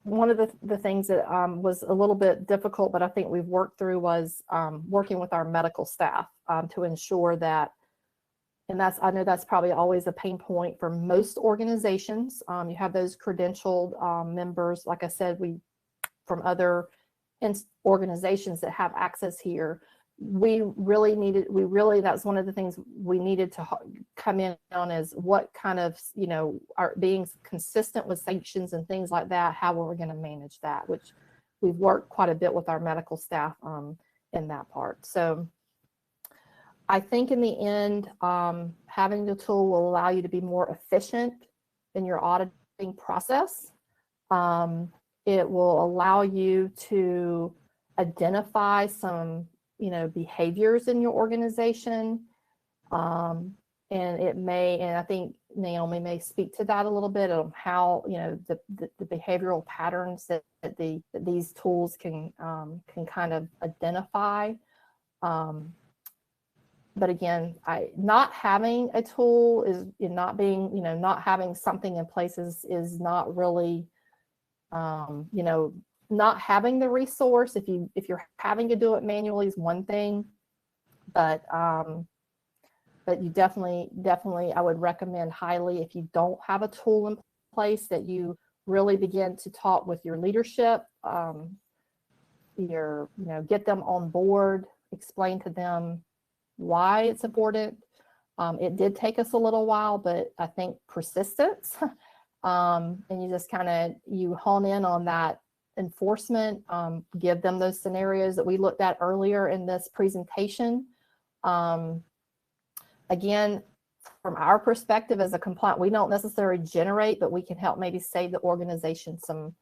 one of the things that was a little bit difficult, but I think we've worked through, was working with our medical staff to ensure that, and I know that's probably always a pain point for most organizations. You have those credentialed members, like I said, from other organizations that have access here. That's one of the things we needed to come in on, is what kind of, are being consistent with sanctions and things like that. How are we going to manage that? Which we've worked quite a bit with our medical staff in that part. So I think in the end, having the tool will allow you to be more efficient in your auditing process. It will allow you to identify some behaviors in your organization. And I think Naomi may speak to that a little bit, of how, the behavioral patterns that these tools can kind of identify. But again, not having a tool not having something in place is not really, not having the resource. If you're having to do it manually is one thing, but you definitely, I would recommend highly, if you don't have a tool in place, that you really begin to talk with your leadership, get them on board, explain to them why it's important. It did take us a little while, but I think persistence, and you just you hone in on that enforcement, give them those scenarios that we looked at earlier in this presentation. Again, from our perspective as a compliant, we don't necessarily generate, but we can help maybe save the organization some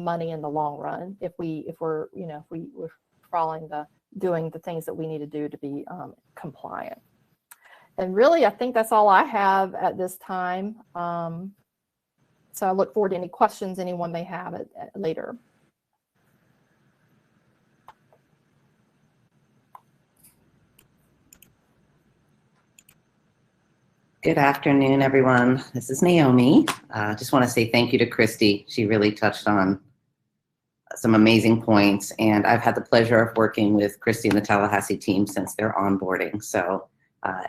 money in the long run if we're doing the things that we need to do to be compliant. And really, I think that's all I have at this time. So I look forward to any questions anyone may have later. Good afternoon, everyone. This is Naomi. I just want to say thank you to Christy. She really touched on some amazing points, and I've had the pleasure of working with Christy and the Tallahassee team since their onboarding. So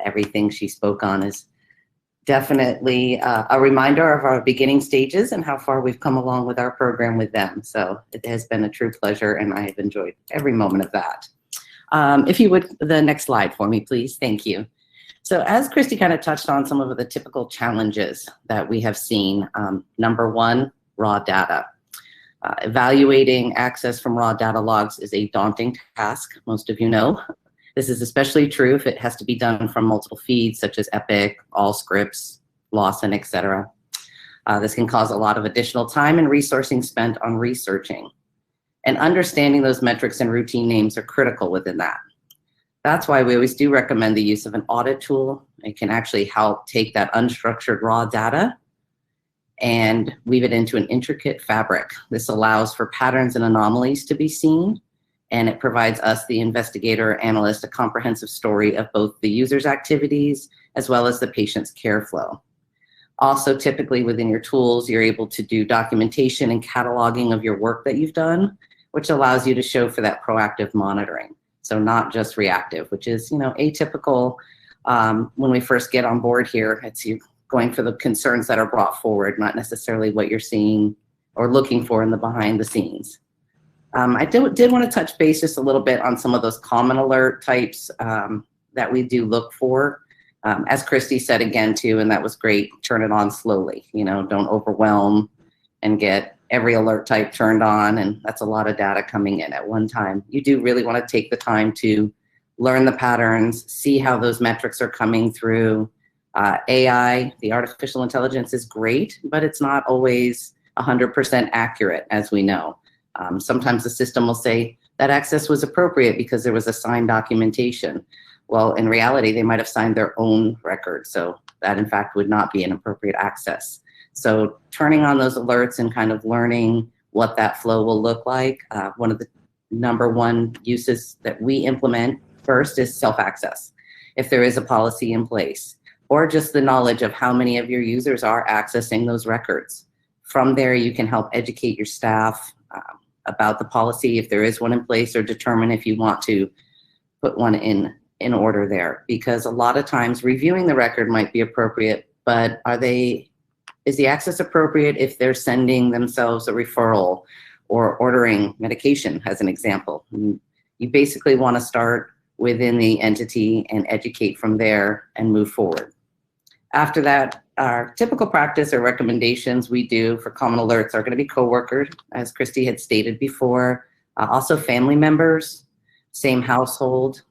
everything she spoke on is definitely a reminder of our beginning stages and how far we've come along with our program with them. So it has been a true pleasure, and I have enjoyed every moment of that. If you would, the next slide for me, please. Thank you. So as Christy kind of touched on some of the typical challenges that we have seen, number one, raw data. Evaluating access from raw data logs is a daunting task, most of you know. This is especially true if it has to be done from multiple feeds such as Epic, Allscripts, Lawson, etc. This can cause a lot of additional time and resourcing spent on researching. And understanding those metrics and routine names are critical within that. That's why we always do recommend the use of an audit tool. It can actually help take that unstructured raw data and weave it into an intricate fabric. This allows for patterns and anomalies to be seen, and it provides us, the investigator or analyst, a comprehensive story of both the user's activities as well as the patient's care flow. Also, typically within your tools, you're able to do documentation and cataloging of your work that you've done, which allows you to show for that proactive monitoring. So not just reactive, which is, atypical when we first get on board here. It's you going for the concerns that are brought forward, not necessarily what you're seeing or looking for in the behind the scenes. I did want to touch base just a little bit on some of those common alert types that we do look for. As Christy said again too, and that was great, turn it on slowly. Don't overwhelm and get every alert type turned on, and that's a lot of data coming in at one time. You do really want to take the time to learn the patterns, see how those metrics are coming through. AI, the artificial intelligence, is great, but it's not always 100% accurate, as we know. Sometimes the system will say that access was appropriate because there was a signed documentation. Well, in reality, they might have signed their own record, so that in fact would not be an appropriate access. So turning on those alerts and kind of learning what that flow will look like. One of the #1 uses that we implement first is self-access. If there is a policy in place, or just the knowledge of how many of your users are accessing those records. From there, you can help educate your staff about the policy, if there is one in place, or determine if you want to put one in order there. Because a lot of times reviewing the record might be appropriate, but is the access appropriate if they're sending themselves a referral or ordering medication, as an example? You basically want to start within the entity and educate from there and move forward. After that, our typical practice or recommendations we do for common alerts are going to be coworkers, as Christy had stated before, also family members, same household,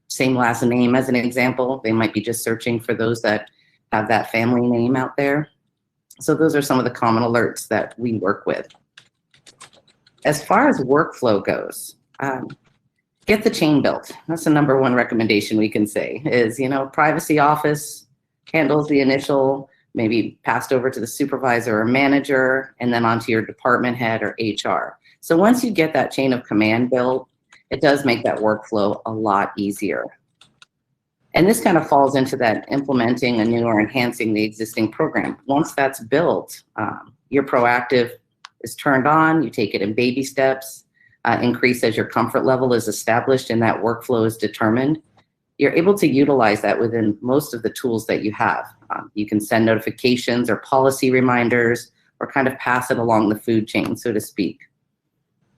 same last name as an example. They might be just searching for those that have that family name out there. So those are some of the common alerts that we work with. As far as workflow goes, get the chain built. That's the #1 recommendation we can say is, privacy office handles the initial, maybe passed over to the supervisor or manager, and then onto your department head or HR. So once you get that chain of command built, it does make that workflow a lot easier. And this kind of falls into that implementing a new or enhancing the existing program. Once that's built, your proactive is turned on, you take it in baby steps, increase as your comfort level is established and that workflow is determined. You're able to utilize that within most of the tools that you have. You can send notifications or policy reminders or kind of pass it along the food chain, so to speak.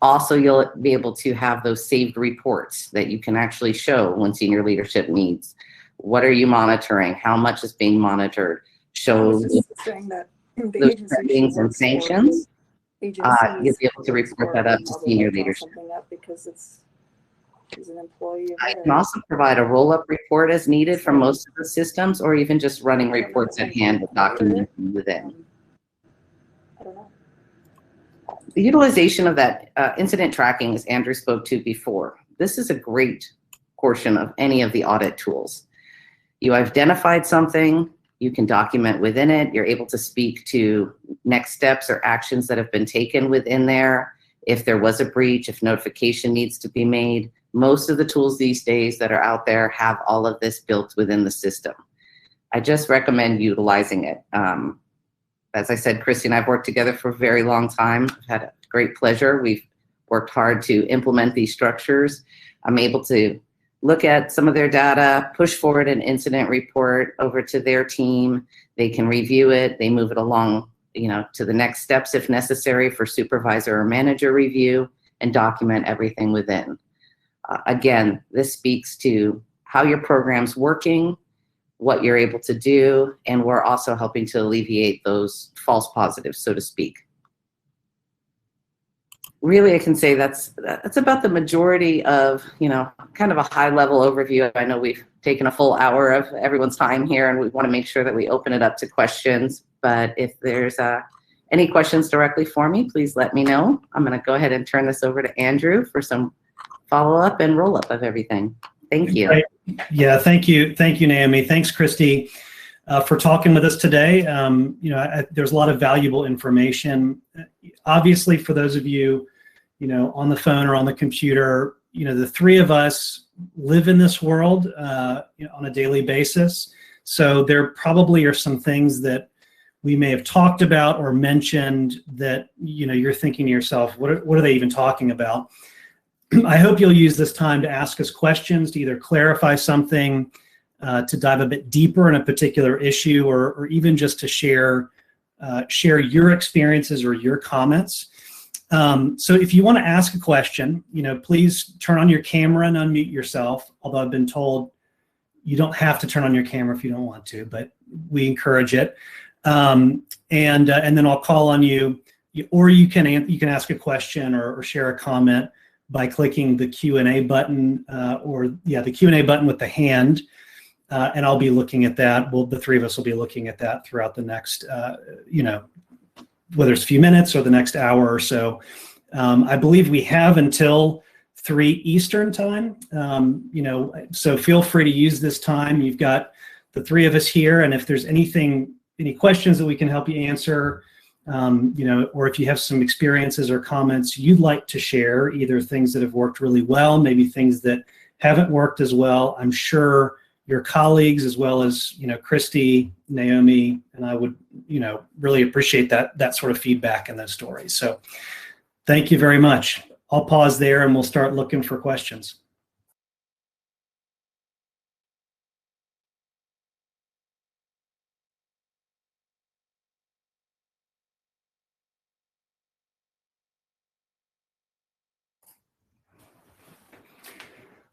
Also, you'll be able to have those saved reports that you can actually show when senior leadership needs. What are you monitoring? How much is being monitored? Show those trendings and sanctions. You'll be able to report that up to senior leadership. I can also provide a roll-up report as needed from most of the systems, or even just running reports at hand with documentation within. The utilization of that incident tracking, as Andrew spoke to before, this is a great portion of any of the audit tools. You identified something, you can document within it, you're able to speak to next steps or actions that have been taken within there. If there was a breach, if notification needs to be made, most of the tools these days that are out there have all of this built within the system. I just recommend utilizing it. As I said, Christy and I have worked together for a very long time. I've had a great pleasure. We've worked hard to implement these structures. I'm able to look at some of their data, push forward an incident report over to their team. They can review it. They move it along, to the next steps if necessary for supervisor or manager review, and document everything within. Again, this speaks to how your program's working, what you're able to do, and we're also helping to alleviate those false positives, so to speak. Really, I can say that's about the majority of, kind of a high-level overview. I know we've taken a full hour of everyone's time here, and we want to make sure that we open it up to questions. But if there's any questions directly for me, please let me know. I'm going to go ahead and turn this over to Andrew for some follow-up and roll-up of everything. Thank you. Right. Yeah, thank you, Naomi. Thanks, Christy, for talking with us today. There's a lot of valuable information. Obviously, for those of you, on the phone or on the computer, the three of us live in this world, on a daily basis. So there probably are some things that we may have talked about or mentioned that, you're thinking to yourself, what are they even talking about? I hope you'll use this time to ask us questions, to either clarify something, to dive a bit deeper in a particular issue, or even just to share your experiences or your comments. So if you want to ask a question, please turn on your camera and unmute yourself, although I've been told you don't have to turn on your camera if you don't want to, but we encourage it. And then I'll call on you, or you can ask a question or share a comment by clicking the Q&A button, the Q&A button with the hand, and I'll be looking at that. The three of us will be looking at that throughout the next, whether it's a few minutes or the next hour or so. I believe we have until 3 Eastern time, so feel free to use this time. You've got the 3 of us here, and if there's any questions that we can help you answer, or if you have some experiences or comments you'd like to share, either things that have worked really well, maybe things that haven't worked as well, I'm sure your colleagues, as well as, Christy, Naomi, and I would, really appreciate that sort of feedback in those stories. So thank you very much. I'll pause there and we'll start looking for questions.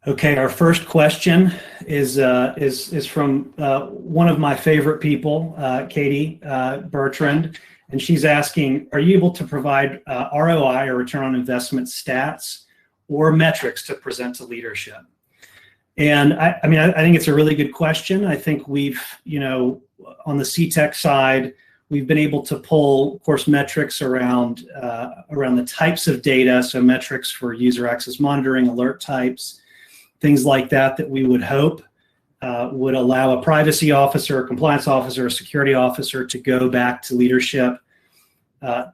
Okay, our first question is from one of my favorite people, Katie Bertrand, and she's asking, are you able to provide ROI, or return on investment stats or metrics to present to leadership? And I think it's a really good question. I think we've, on the CTEK side, we've been able to pull, of course, metrics around the types of data, so metrics for user access monitoring, alert types, things like that we would hope would allow a privacy officer, a compliance officer, a security officer to go back to leadership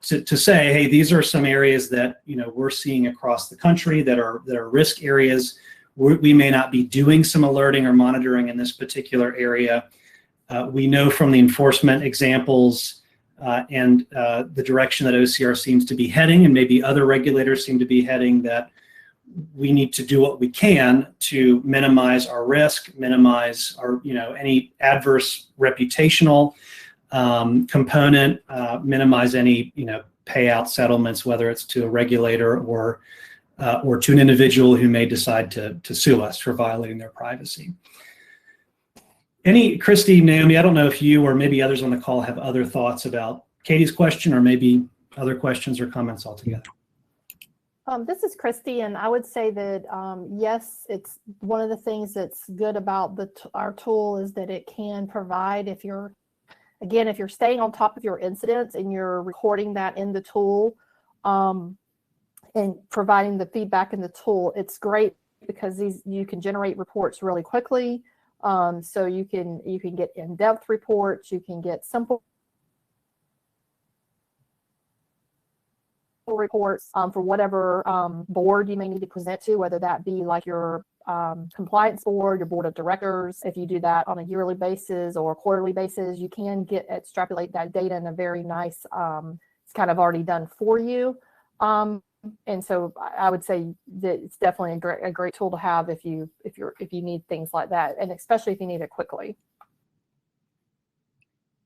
to say, hey, these are some areas that we're seeing across the country that are risk areas. We may not be doing some alerting or monitoring in this particular area. We know from the enforcement examples and the direction that OCR seems to be heading, and maybe other regulators seem to be heading, that we need to do what we can to minimize our risk, minimize our, any adverse reputational component, minimize any, payout settlements, whether it's to a regulator or to an individual who may decide to sue us for violating their privacy. Christy, Naomi, I don't know if you or maybe others on the call have other thoughts about Katie's question, or maybe other questions or comments altogether. This is Christy, and I would say that yes, it's one of the things that's good about our tool is that it can provide, if you're staying on top of your incidents and you're recording that in the tool and providing the feedback in the tool, it's great because you can generate reports really quickly. So you can get in-depth reports, you can get simple reports for whatever board you may need to present to, whether that be like your compliance board, your board of directors. If you do that on a yearly basis or a quarterly basis, you can extrapolate that data in a very nice, it's kind of already done for you. And so I would say that it's definitely a great tool to have if you need things like that, and especially if you need it quickly.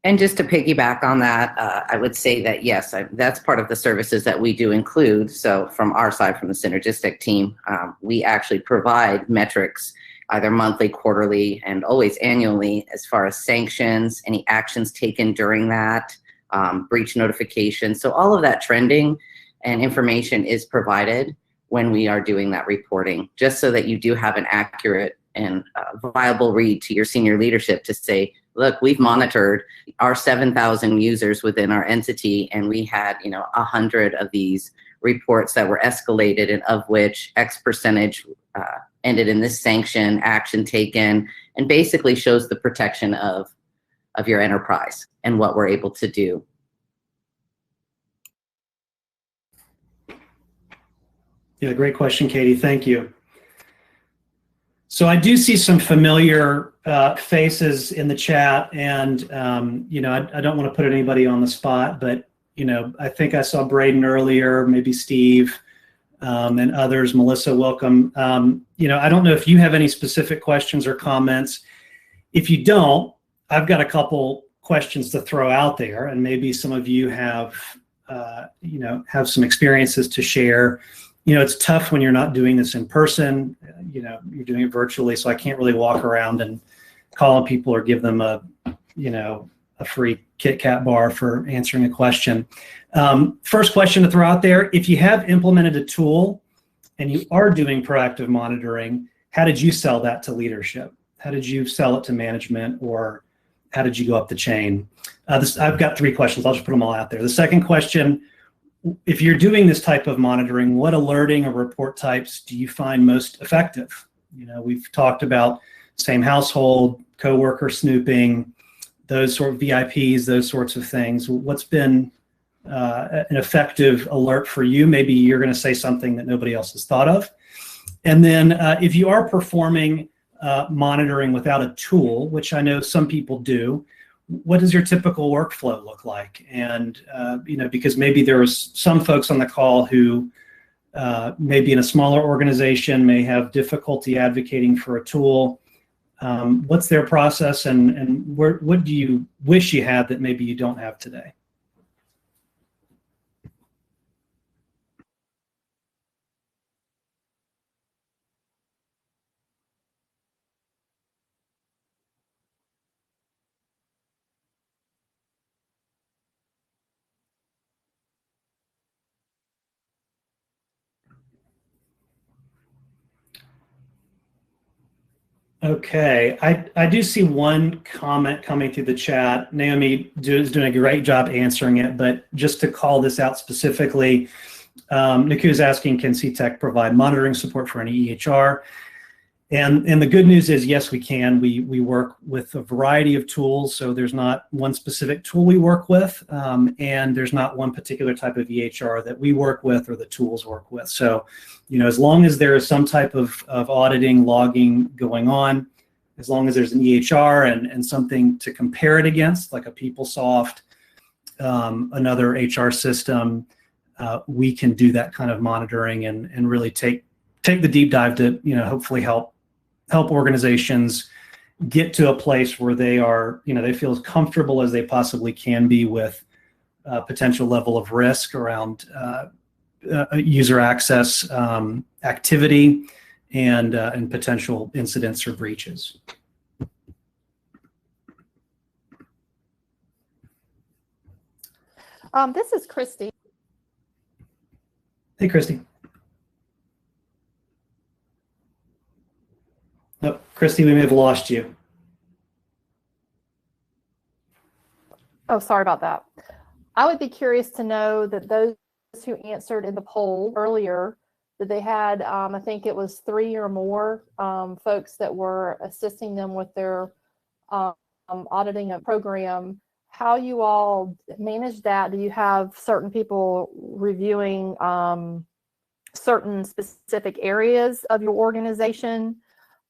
And just to piggyback on that, I would say that, yes, that's part of the services that we do include. So from our side, from the Synergistic team, we actually provide metrics either monthly, quarterly, and always annually as far as sanctions, any actions taken during that, breach notification. So all of that trending and information is provided when we are doing that reporting, just so that you do have an accurate and viable read to your senior leadership to say, look, we've monitored our 7,000 users within our entity, and we had 100 of these reports that were escalated, and of which X percentage ended in this sanction, action taken, and basically shows the protection of your enterprise and what we're able to do. Yeah, great question, Katie. Thank you. So I do see some familiar faces in the chat, and I don't want to put anybody on the spot, but I think I saw Braden earlier, maybe Steve, and others. Melissa, welcome. I don't know if you have any specific questions or comments. If you don't, I've got a couple questions to throw out there, and maybe some of you have some experiences to share. It's tough when you're not doing this in person. You're doing it virtually, so I can't really walk around and call people or give them a free Kit Kat bar for answering a question. First question to throw out there: if you have implemented a tool and you are doing proactive monitoring, how did you sell that to leadership? How did you sell it to management, or how did you go up the chain? I've got 3 questions. I'll just put them all out there. The second question: if you're doing this type of monitoring, what alerting or report types do you find most effective? We've talked about same household, coworker snooping, those sort of VIPs, those sorts of things. What's been an effective alert for you? Maybe you're going to say something that nobody else has thought of. And then if you are performing monitoring without a tool, which I know some people do, what does your typical workflow look like? And, because maybe there's some folks on the call who maybe in a smaller organization may have difficulty advocating for a tool. What's their process, and what do you wish you had that maybe you don't have today? Okay, I do see one comment coming through the chat. Naomi is doing a great job answering it, but just to call this out specifically, Niku is asking, can CTEK provide monitoring support for any EHR? And the good news is, yes, we can. We work with a variety of tools, so there's not one specific tool we work with, and there's not one particular type of EHR that we work with or the tools work with. So, as long as there is some type of auditing, logging going on, as long as there's an EHR and something to compare it against, like a PeopleSoft, another HR system, we can do that kind of monitoring and really take the deep dive to, hopefully help organizations get to a place where they are, they feel as comfortable as they possibly can be with potential level of risk around user access activity and potential incidents or breaches. This is Christy. Hey, Christy. Oh, Christy, we may have lost you. Oh, sorry about that. I would be curious to know that those who answered in the poll earlier, that they had, I think it was 3 or more folks that were assisting them with their auditing a program. How you all manage that? Do you have certain people reviewing certain specific areas of your organization?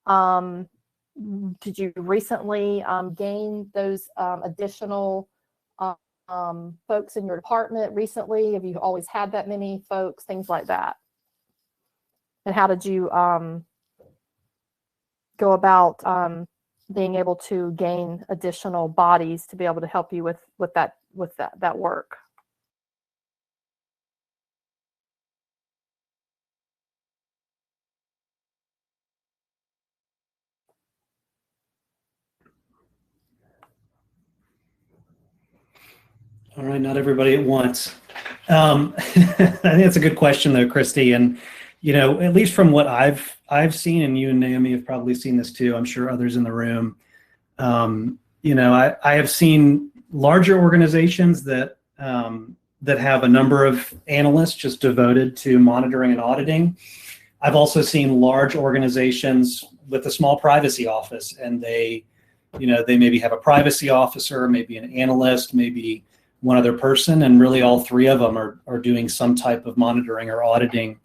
Did you recently gain those additional folks in your department recently? Have you always had that many folks? Things like that. And how did you go about being able to gain additional bodies to be able to help you with that work? All right, not everybody at once. I think that's a good question, though, Christy. And at least from what I've seen, and you and Naomi have probably seen this too. I'm sure others in the room. I have seen larger organizations that have a number of analysts just devoted to monitoring and auditing. I've also seen large organizations with a small privacy office, and they maybe have a privacy officer, maybe an analyst, maybe one other person, and really all three of them are doing some type of monitoring or auditing,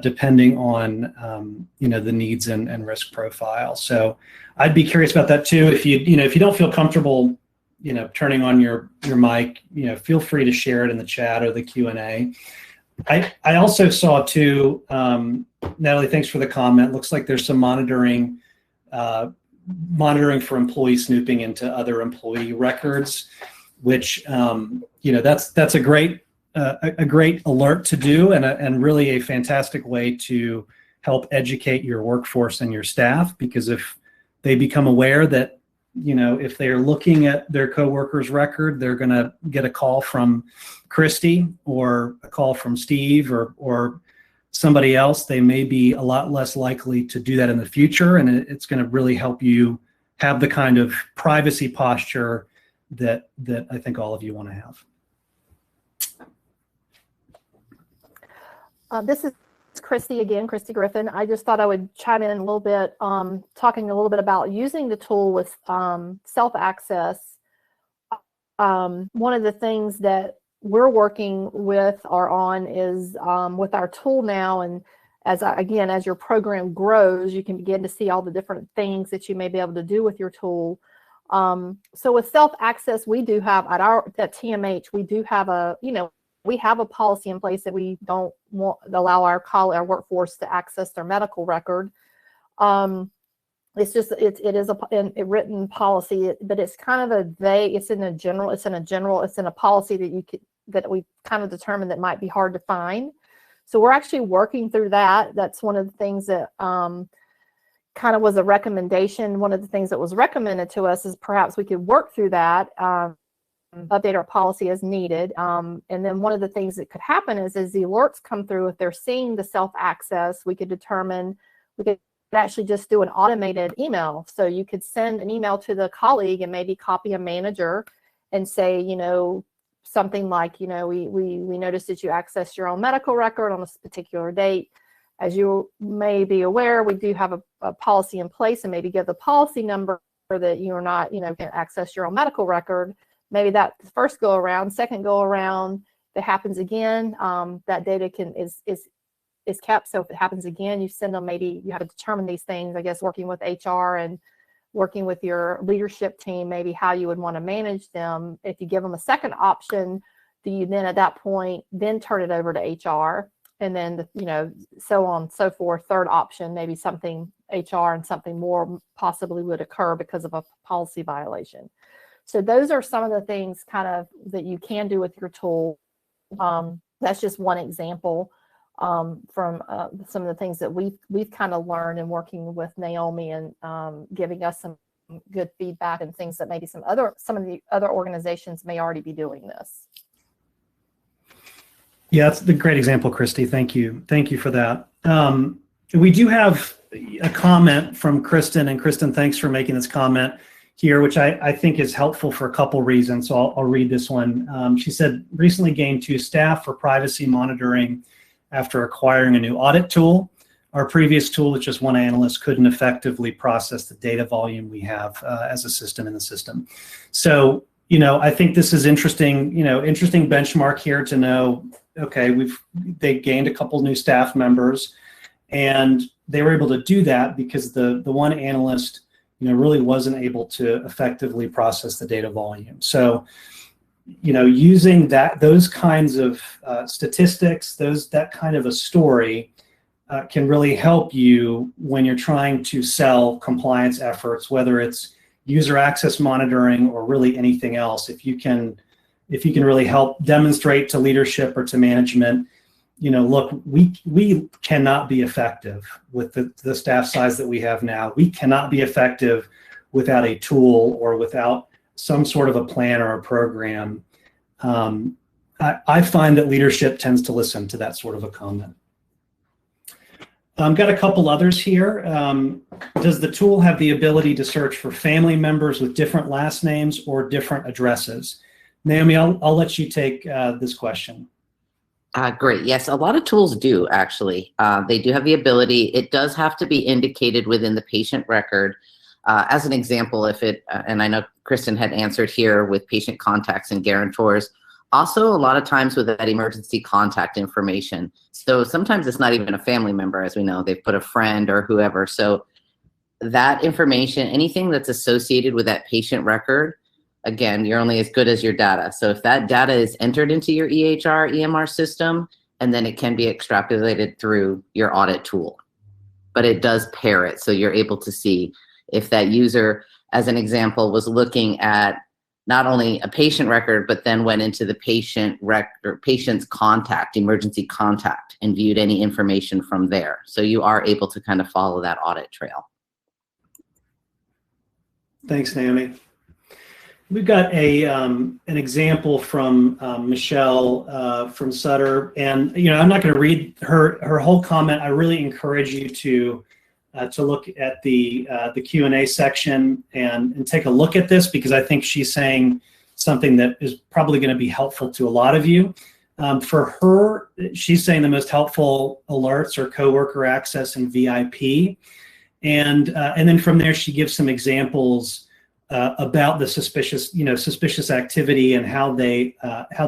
depending on the needs and risk profile. So I'd be curious about that too. If you don't feel comfortable turning on your mic, feel free to share it in the chat or the Q&A. I also saw too, Natalie, thanks for the comment. Looks like there's some monitoring for employee snooping into other employee records, which that's a great alert to do, and really a fantastic way to help educate your workforce and your staff, because if they become aware that if they're looking at their coworker's record, they're going to get a call from Christy or a call from Steve or somebody else, they may be a lot less likely to do that in the future, and it's going to really help you have the kind of privacy posture that I think all of you want to have. This is Christy again, Christy Griffin. I just thought I would chime in a little bit, talking a little bit about using the tool with self-access. One of the things that we're working with or on is with our tool now, and as your program grows, you can begin to see all the different things that you may be able to do with your tool. So with self-access, we do have at TMH, we do have we have a policy in place that we don't allow our workforce to access their medical record. It's just it is a written policy, but it's kind of it's in a policy that we kind of determined that might be hard to find. So we're actually working through that. That's one of the things that kind of was a recommendation. One of the things that was recommended to us is perhaps we could work through that, update our policy as needed. And then one of the things that could happen is as the alerts come through, if they're seeing the self-access, we could actually just do an automated email. So you could send an email to the colleague and maybe copy a manager and say, something like, we noticed that you accessed your own medical record on this particular date. As you may be aware, we do have a policy in place, and maybe give the policy number that you're not, can't access your own medical record. Maybe that first go around, second go around, if it happens again, that data is kept. So if it happens again, you send them, maybe you have to determine these things, I guess, working with HR and working with your leadership team, maybe how you would want to manage them. If you give them a second option, do you then at that point then turn it over to HR, and then so on and so forth. Third option, maybe something HR and something more possibly would occur because of a policy violation. So those are some of the things kind of that you can do with your tool. That's just one example from some of the things that we've kind of learned in working with Naomi and giving us some good feedback and things that maybe some of the other organizations may already be doing this. Yeah, that's a great example, Christy. Thank you. Thank you for that. We do have a comment from Kristen, and Kristen, thanks for making this comment here, which I think is helpful for a couple reasons. So I'll read this one. She said, recently gained 2 staff for privacy monitoring after acquiring a new audit tool. Our previous tool with just 1 analyst couldn't effectively process the data volume we have as a system in the system. So, I think this is interesting, interesting benchmark here to know, okay, they gained a couple new staff members, and they were able to do that because the 1 analyst, really wasn't able to effectively process the data volume. So, using those kinds of statistics, that kind of a story can really help you when you're trying to sell compliance efforts, whether it's user access monitoring or really anything else. If you can really help demonstrate to leadership or to management, look, we cannot be effective with the staff size that we have now. We cannot be effective without a tool or without some sort of a plan or a program. I find that leadership tends to listen to that sort of a comment. I've got a couple others here. Does the tool have the ability to search for family members with different last names or different addresses? Naomi, I'll let you take this question. Great. Yes, a lot of tools do, actually. They do have the ability. It does have to be indicated within the patient record. As an example, and I know Kristen had answered here with patient contacts and guarantors, also a lot of times with that emergency contact information. So sometimes it's not even a family member, as we know, they've put a friend or whoever. So that information, anything that's associated with that patient record, again, you're only as good as your data. So if that data is entered into your EHR, EMR system, and then it can be extrapolated through your audit tool. But it does pair it, so you're able to see if that user, as an example, was looking at not only a patient record, but then went into the patient's contact, emergency contact, and viewed any information from there. So you are able to kind of follow that audit trail. Thanks, Naomi. We've got an example from Michelle from Sutter, and I'm not going to read her whole comment. I really encourage you to look at the Q&A section and take a look at this, because I think she's saying something that is probably going to be helpful to a lot of you. For her, she's saying the most helpful alerts are coworker access and VIP. And then from there, she gives some examples about the suspicious activity and how they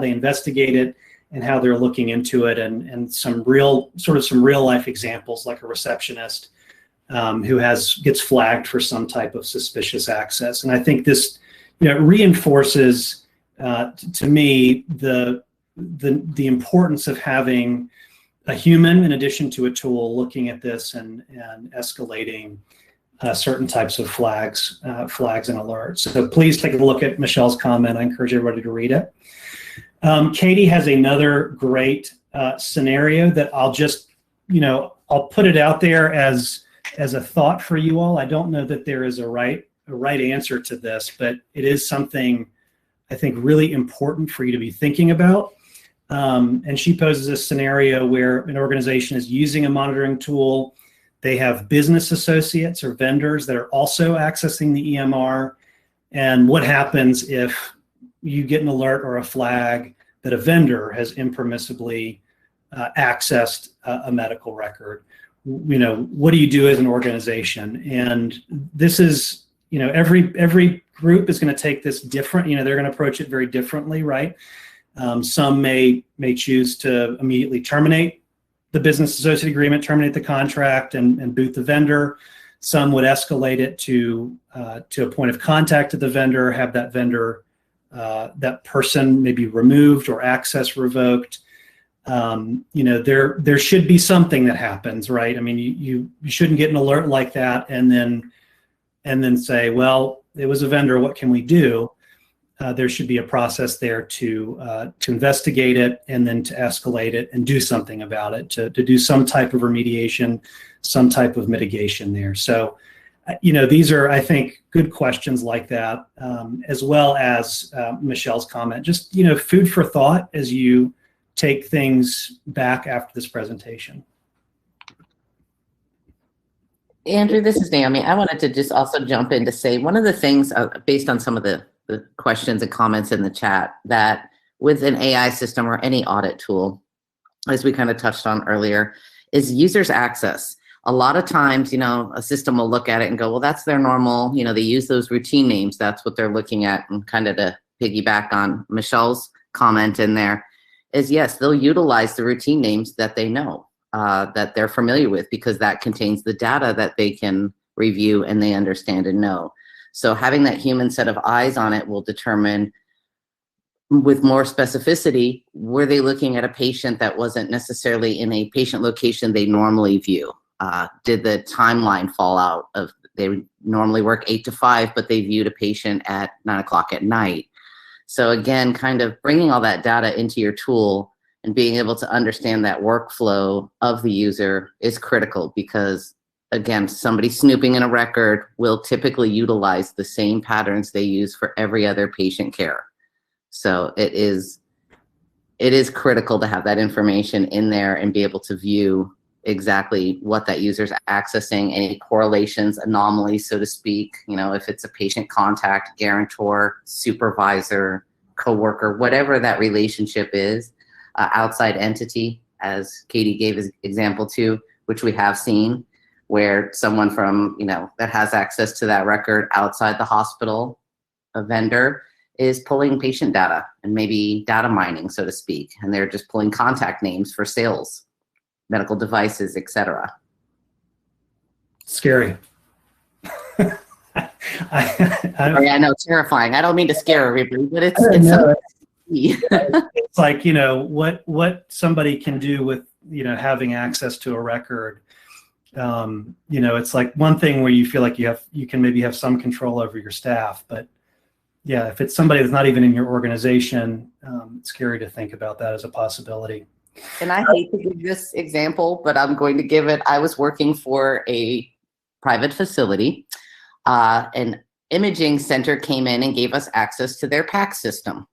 investigate it and how they're looking into it, and some real life examples, like a receptionist who gets flagged for some type of suspicious access. And I think this reinforces to me the importance of having a human in addition to a tool looking at this and escalating certain types of flags and alerts. So please take a look at Michelle's comment. I encourage everybody to read it. Katie has another great scenario that I'll just, I'll put it out there as a thought for you all. I don't know that there is a right answer to this, but it is something I think really important for you to be thinking about. And she poses a scenario where an organization is using a monitoring tool. They have business associates or vendors that are also accessing the EMR. And what happens if you get an alert or a flag that a vendor has impermissibly accessed a medical record? What do you do as an organization? And this is, every group is going to take this different. They're going to approach it very differently, right? Some may choose to immediately terminate the business associate agreement, terminate the contract, and boot the vendor. Some would escalate it to a point of contact to the vendor, have that vendor, that person maybe removed or access revoked. There should be something that happens, right? I mean, you shouldn't get an alert like that and then say, well, it was a vendor, what can we do? There should be a process there to investigate it and then to escalate it and do something about it, to do some type of remediation, some type of mitigation there. So, these are, I think, good questions like that, as well as Michelle's comment. Just, food for thought as you take things back after this presentation. Andrew, this is Naomi. I wanted to just also jump in to say one of the things, based on some of the questions and comments in the chat, that with an AI system or any audit tool, as we kind of touched on earlier, is users' access. A lot of times, a system will look at it and go, well, that's their normal, they use those routine names. That's what they're looking at. And kind of to piggyback on Michelle's comment in there is, yes, they'll utilize the routine names that they know, that they're familiar with, because that contains the data that they can review and they understand and know. So having that human set of eyes on it will determine with more specificity, were they looking at a patient that wasn't necessarily in a patient location they normally view? Did the timeline fall out of, they normally work 8 to 5, but they viewed a patient at 9 o'clock at night. So again, kind of bringing all that data into your tool and being able to understand that workflow of the user is critical, because again, somebody snooping in a record will typically utilize the same patterns they use for every other patient care. So it is critical to have that information in there and be able to view exactly what that user's accessing, any correlations, anomalies, so to speak. If it's a patient contact, guarantor, supervisor, coworker, whatever that relationship is, outside entity, as Katie gave as example too, which we have seen, where someone from, that has access to that record outside the hospital, a vendor, is pulling patient data and maybe data mining, so to speak, and they're just pulling contact names for sales, medical devices, etc. Scary. I know, terrifying. I don't mean to scare everybody, but it's it's like, what somebody can do with, having access to a record. It's like one thing where you feel like you can maybe have some control over your staff, but yeah, if it's somebody that's not even in your organization, it's scary to think about that as a possibility. And I hate to give this example, but I'm going to give it. I was working for a private facility. An imaging center came in and gave us access to their PACS system.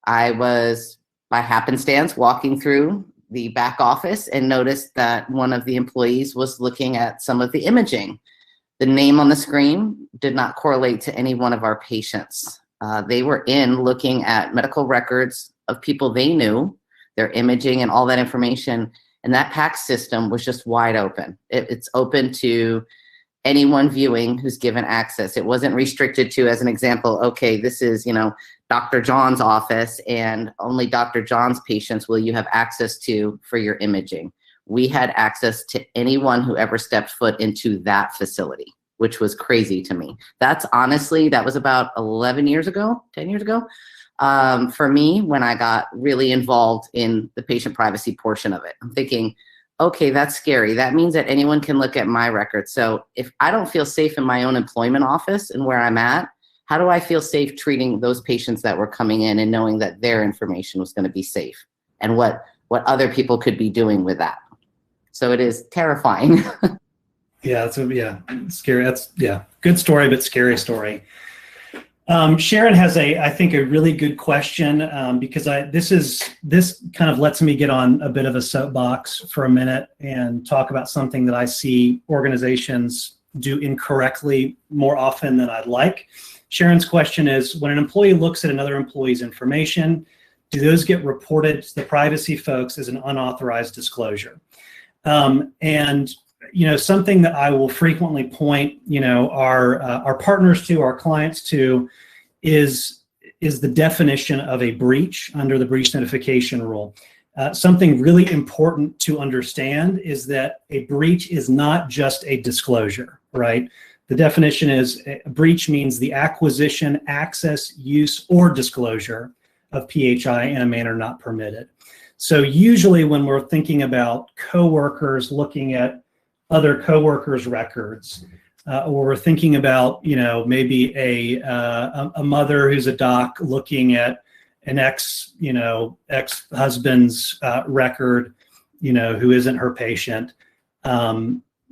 I was, by happenstance, walking through the back office and noticed that one of the employees was looking at some of the imaging. The name on the screen did not correlate to any one of our patients. They were looking at medical records of people they knew their imaging and all that information. And that PACS system was just wide open. It's open to anyone viewing who's given access. It wasn't restricted to, as an example, okay, this is, Dr. John's office and only Dr. John's patients will you have access to for your imaging. We had access to anyone who ever stepped foot into that facility, which was crazy to me. That was about 11 years ago, 10 years ago, for me, when I got really involved in the patient privacy portion of it. I'm thinking, okay, that's scary. That means that anyone can look at my records. So if I don't feel safe in my own employment office and where I'm at, how do I feel safe treating those patients that were coming in and knowing that their information was going to be safe, and what other people could be doing with that? So it is terrifying. Yeah, scary. That's good story, but scary story. Sharon has I think a really good question, because this kind of lets me get on a bit of a soapbox for a minute and talk about something that I see organizations do incorrectly more often than I'd like. Sharon's question is, when an employee looks at another employee's information, do those get reported to the privacy folks as an unauthorized disclosure? And something that I will frequently point, our partners to, our clients to, is the definition of a breach under the breach notification rule. Something really important to understand is that a breach is not just a disclosure, right? The definition is a breach means the acquisition, access, use, or disclosure of PHI in a manner not permitted. So usually when we're thinking about coworkers looking at other coworkers' records, or we're thinking about, maybe a mother who's a doc looking at an ex-husband's record, who isn't her patient,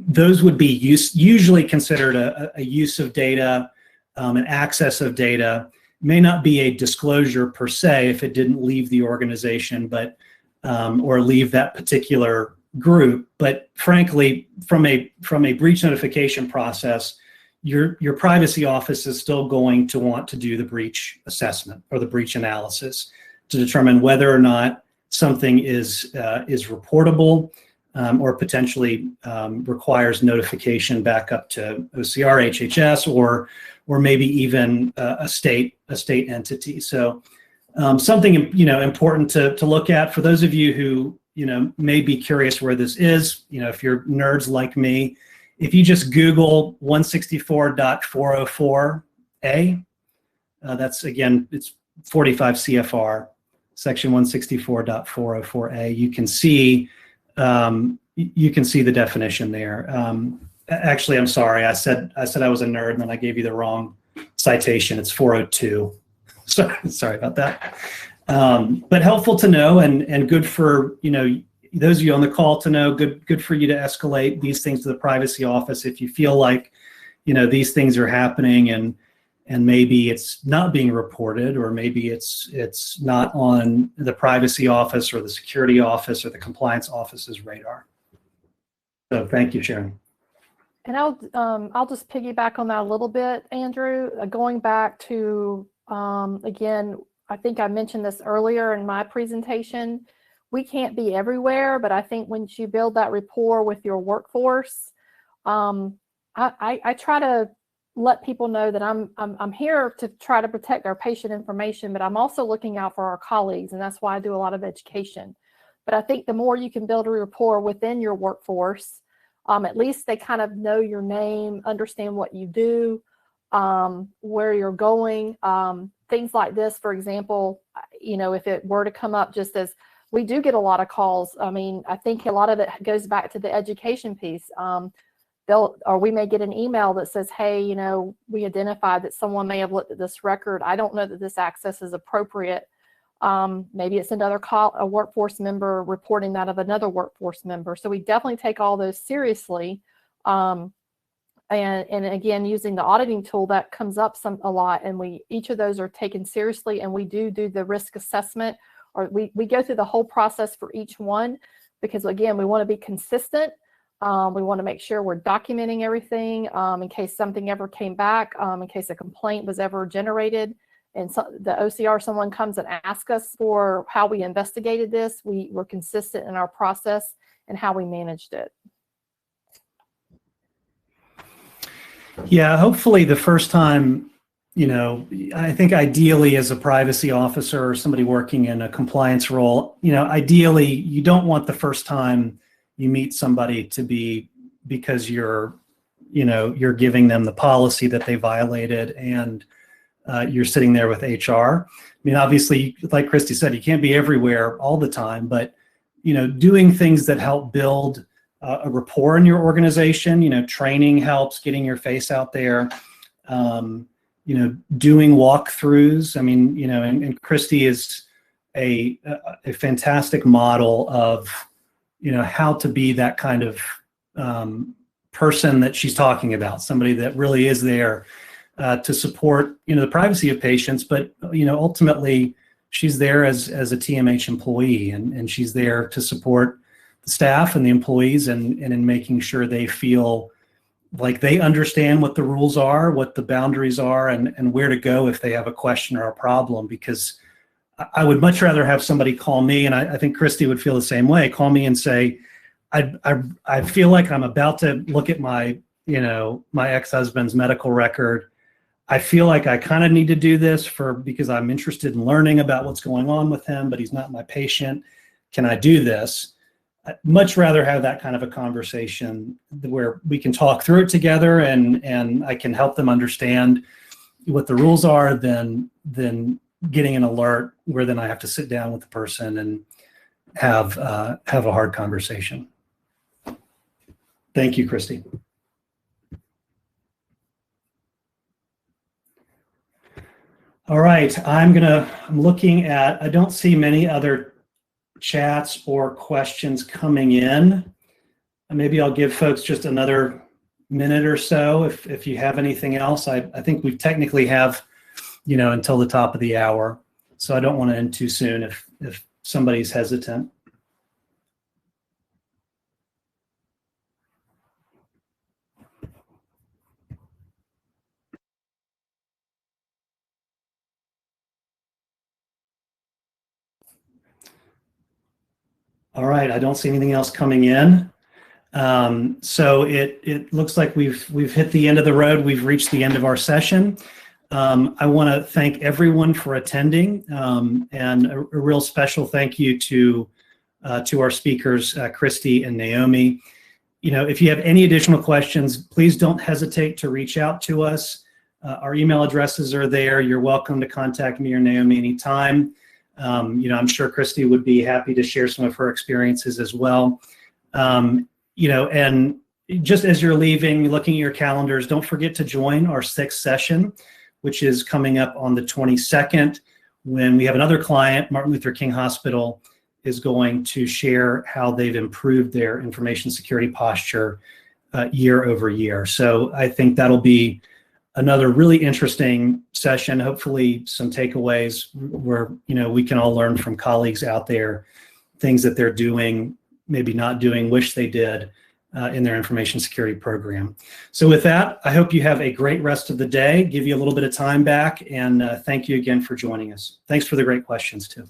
those would be usually considered a use of data, an access of data. May not be a disclosure per se if it didn't leave the organization, but or leave that particular group. But frankly, from a breach notification process, your privacy office is still going to want to do the breach assessment or the breach analysis to determine whether or not something is reportable, or potentially requires notification back up to OCR, HHS, or maybe even a state entity. So something important to look at for those of you who may be curious where this is. If you're nerds like me, if you just Google 164.404A, that's again, it's 45 CFR, section 164.404A. You can see the definition there. Actually, I'm sorry. I said I was a nerd, and then I gave you the wrong citation. It's 402. Sorry about that. But helpful to know, and good for those of you on the call to know. Good for you to escalate these things to the privacy office if you feel like these things are happening, and maybe it's not being reported, or maybe it's not on the privacy office or the security office or the compliance office's radar. So thank you, Sharon. And I'll just piggyback on that a little bit, Andrew. Going back to again, I think I mentioned this earlier in my presentation. We can't be everywhere, but I think once you build that rapport with your workforce, I try to let people know that I'm here to try to protect our patient information, but I'm also looking out for our colleagues, and that's why I do a lot of education. But I think the more you can build a rapport within your workforce, at least they kind of know your name, understand what you do, where you're going, things like this. For example, if it were to come up, just as we do get a lot of calls, I mean, I think a lot of it goes back to the education piece. We may get an email that says, hey, we identified that someone may have looked at this record. I don't know that this access is appropriate. Maybe it's a workforce member reporting that of another workforce member. So we definitely take all those seriously. And again, using the auditing tool, that comes up a lot, and each of those are taken seriously, and we do the risk assessment, or we go through the whole process for each one, because again, we want to be consistent. We want to make sure we're documenting everything in case something ever came back, in case a complaint was ever generated. and so the OCR, someone comes and asks us for how we investigated this, we were consistent in our process and how we managed it. Yeah, hopefully the first time, you know, I think ideally as a privacy officer or somebody working in a compliance role, you know, ideally you don't want the first time you meet somebody to be because you're giving them the policy that they violated and you're sitting there with HR. I mean, obviously, like Christy said, you can't be everywhere all the time, but, you know, doing things that help build a rapport in your organization, you know, training helps, getting your face out there, you know, doing walkthroughs. I mean, you know, and Christy is a fantastic model of, you know, how to be that kind of person that she's talking about, somebody that really is there to support, you know, the privacy of patients, but, you know, ultimately she's there as a TMH employee, and she's there to support the staff and the employees and in making sure they feel like they understand what the rules are, what the boundaries are, and where to go if they have a question or a problem. Because I would much rather have somebody call me, and I think Christy would feel the same way, call me and say, I feel like I'm about to look at my, you know, my ex-husband's medical record. I feel like I kind of need to do this because I'm interested in learning about what's going on with him, but he's not my patient. Can I do this? I'd much rather have that kind of a conversation where we can talk through it together and I can help them understand what the rules are than getting an alert where then I have to sit down with the person and have a hard conversation. Thank you, Christy. All right, I'm looking at, I don't see many other chats or questions coming in. Maybe I'll give folks just another minute or so if you have anything else. I think we technically have, you know, until the top of the hour, so I don't want to end too soon if somebody's hesitant. All right, I don't see anything else coming in. So it looks like we've hit the end of the road. We've reached the end of our session. I want to thank everyone for attending, and a real special thank you to our speakers, Christy and Naomi. You know, if you have any additional questions, please don't hesitate to reach out to us. Our email addresses are there. You're welcome to contact me or Naomi anytime. You know, I'm sure Christy would be happy to share some of her experiences as well. You know, and just as you're leaving, looking at your calendars, don't forget to join our 6th session, which is coming up on the 22nd, when we have another client, Martin Luther King Hospital, is going to share how they've improved their information security posture year over year. So I think that'll be another really interesting session, hopefully some takeaways where, you know, we can all learn from colleagues out there, things that they're doing, maybe not doing, wish they did in their information security program. So with that, I hope you have a great rest of the day, give you a little bit of time back, and thank you again for joining us. Thanks for the great questions too.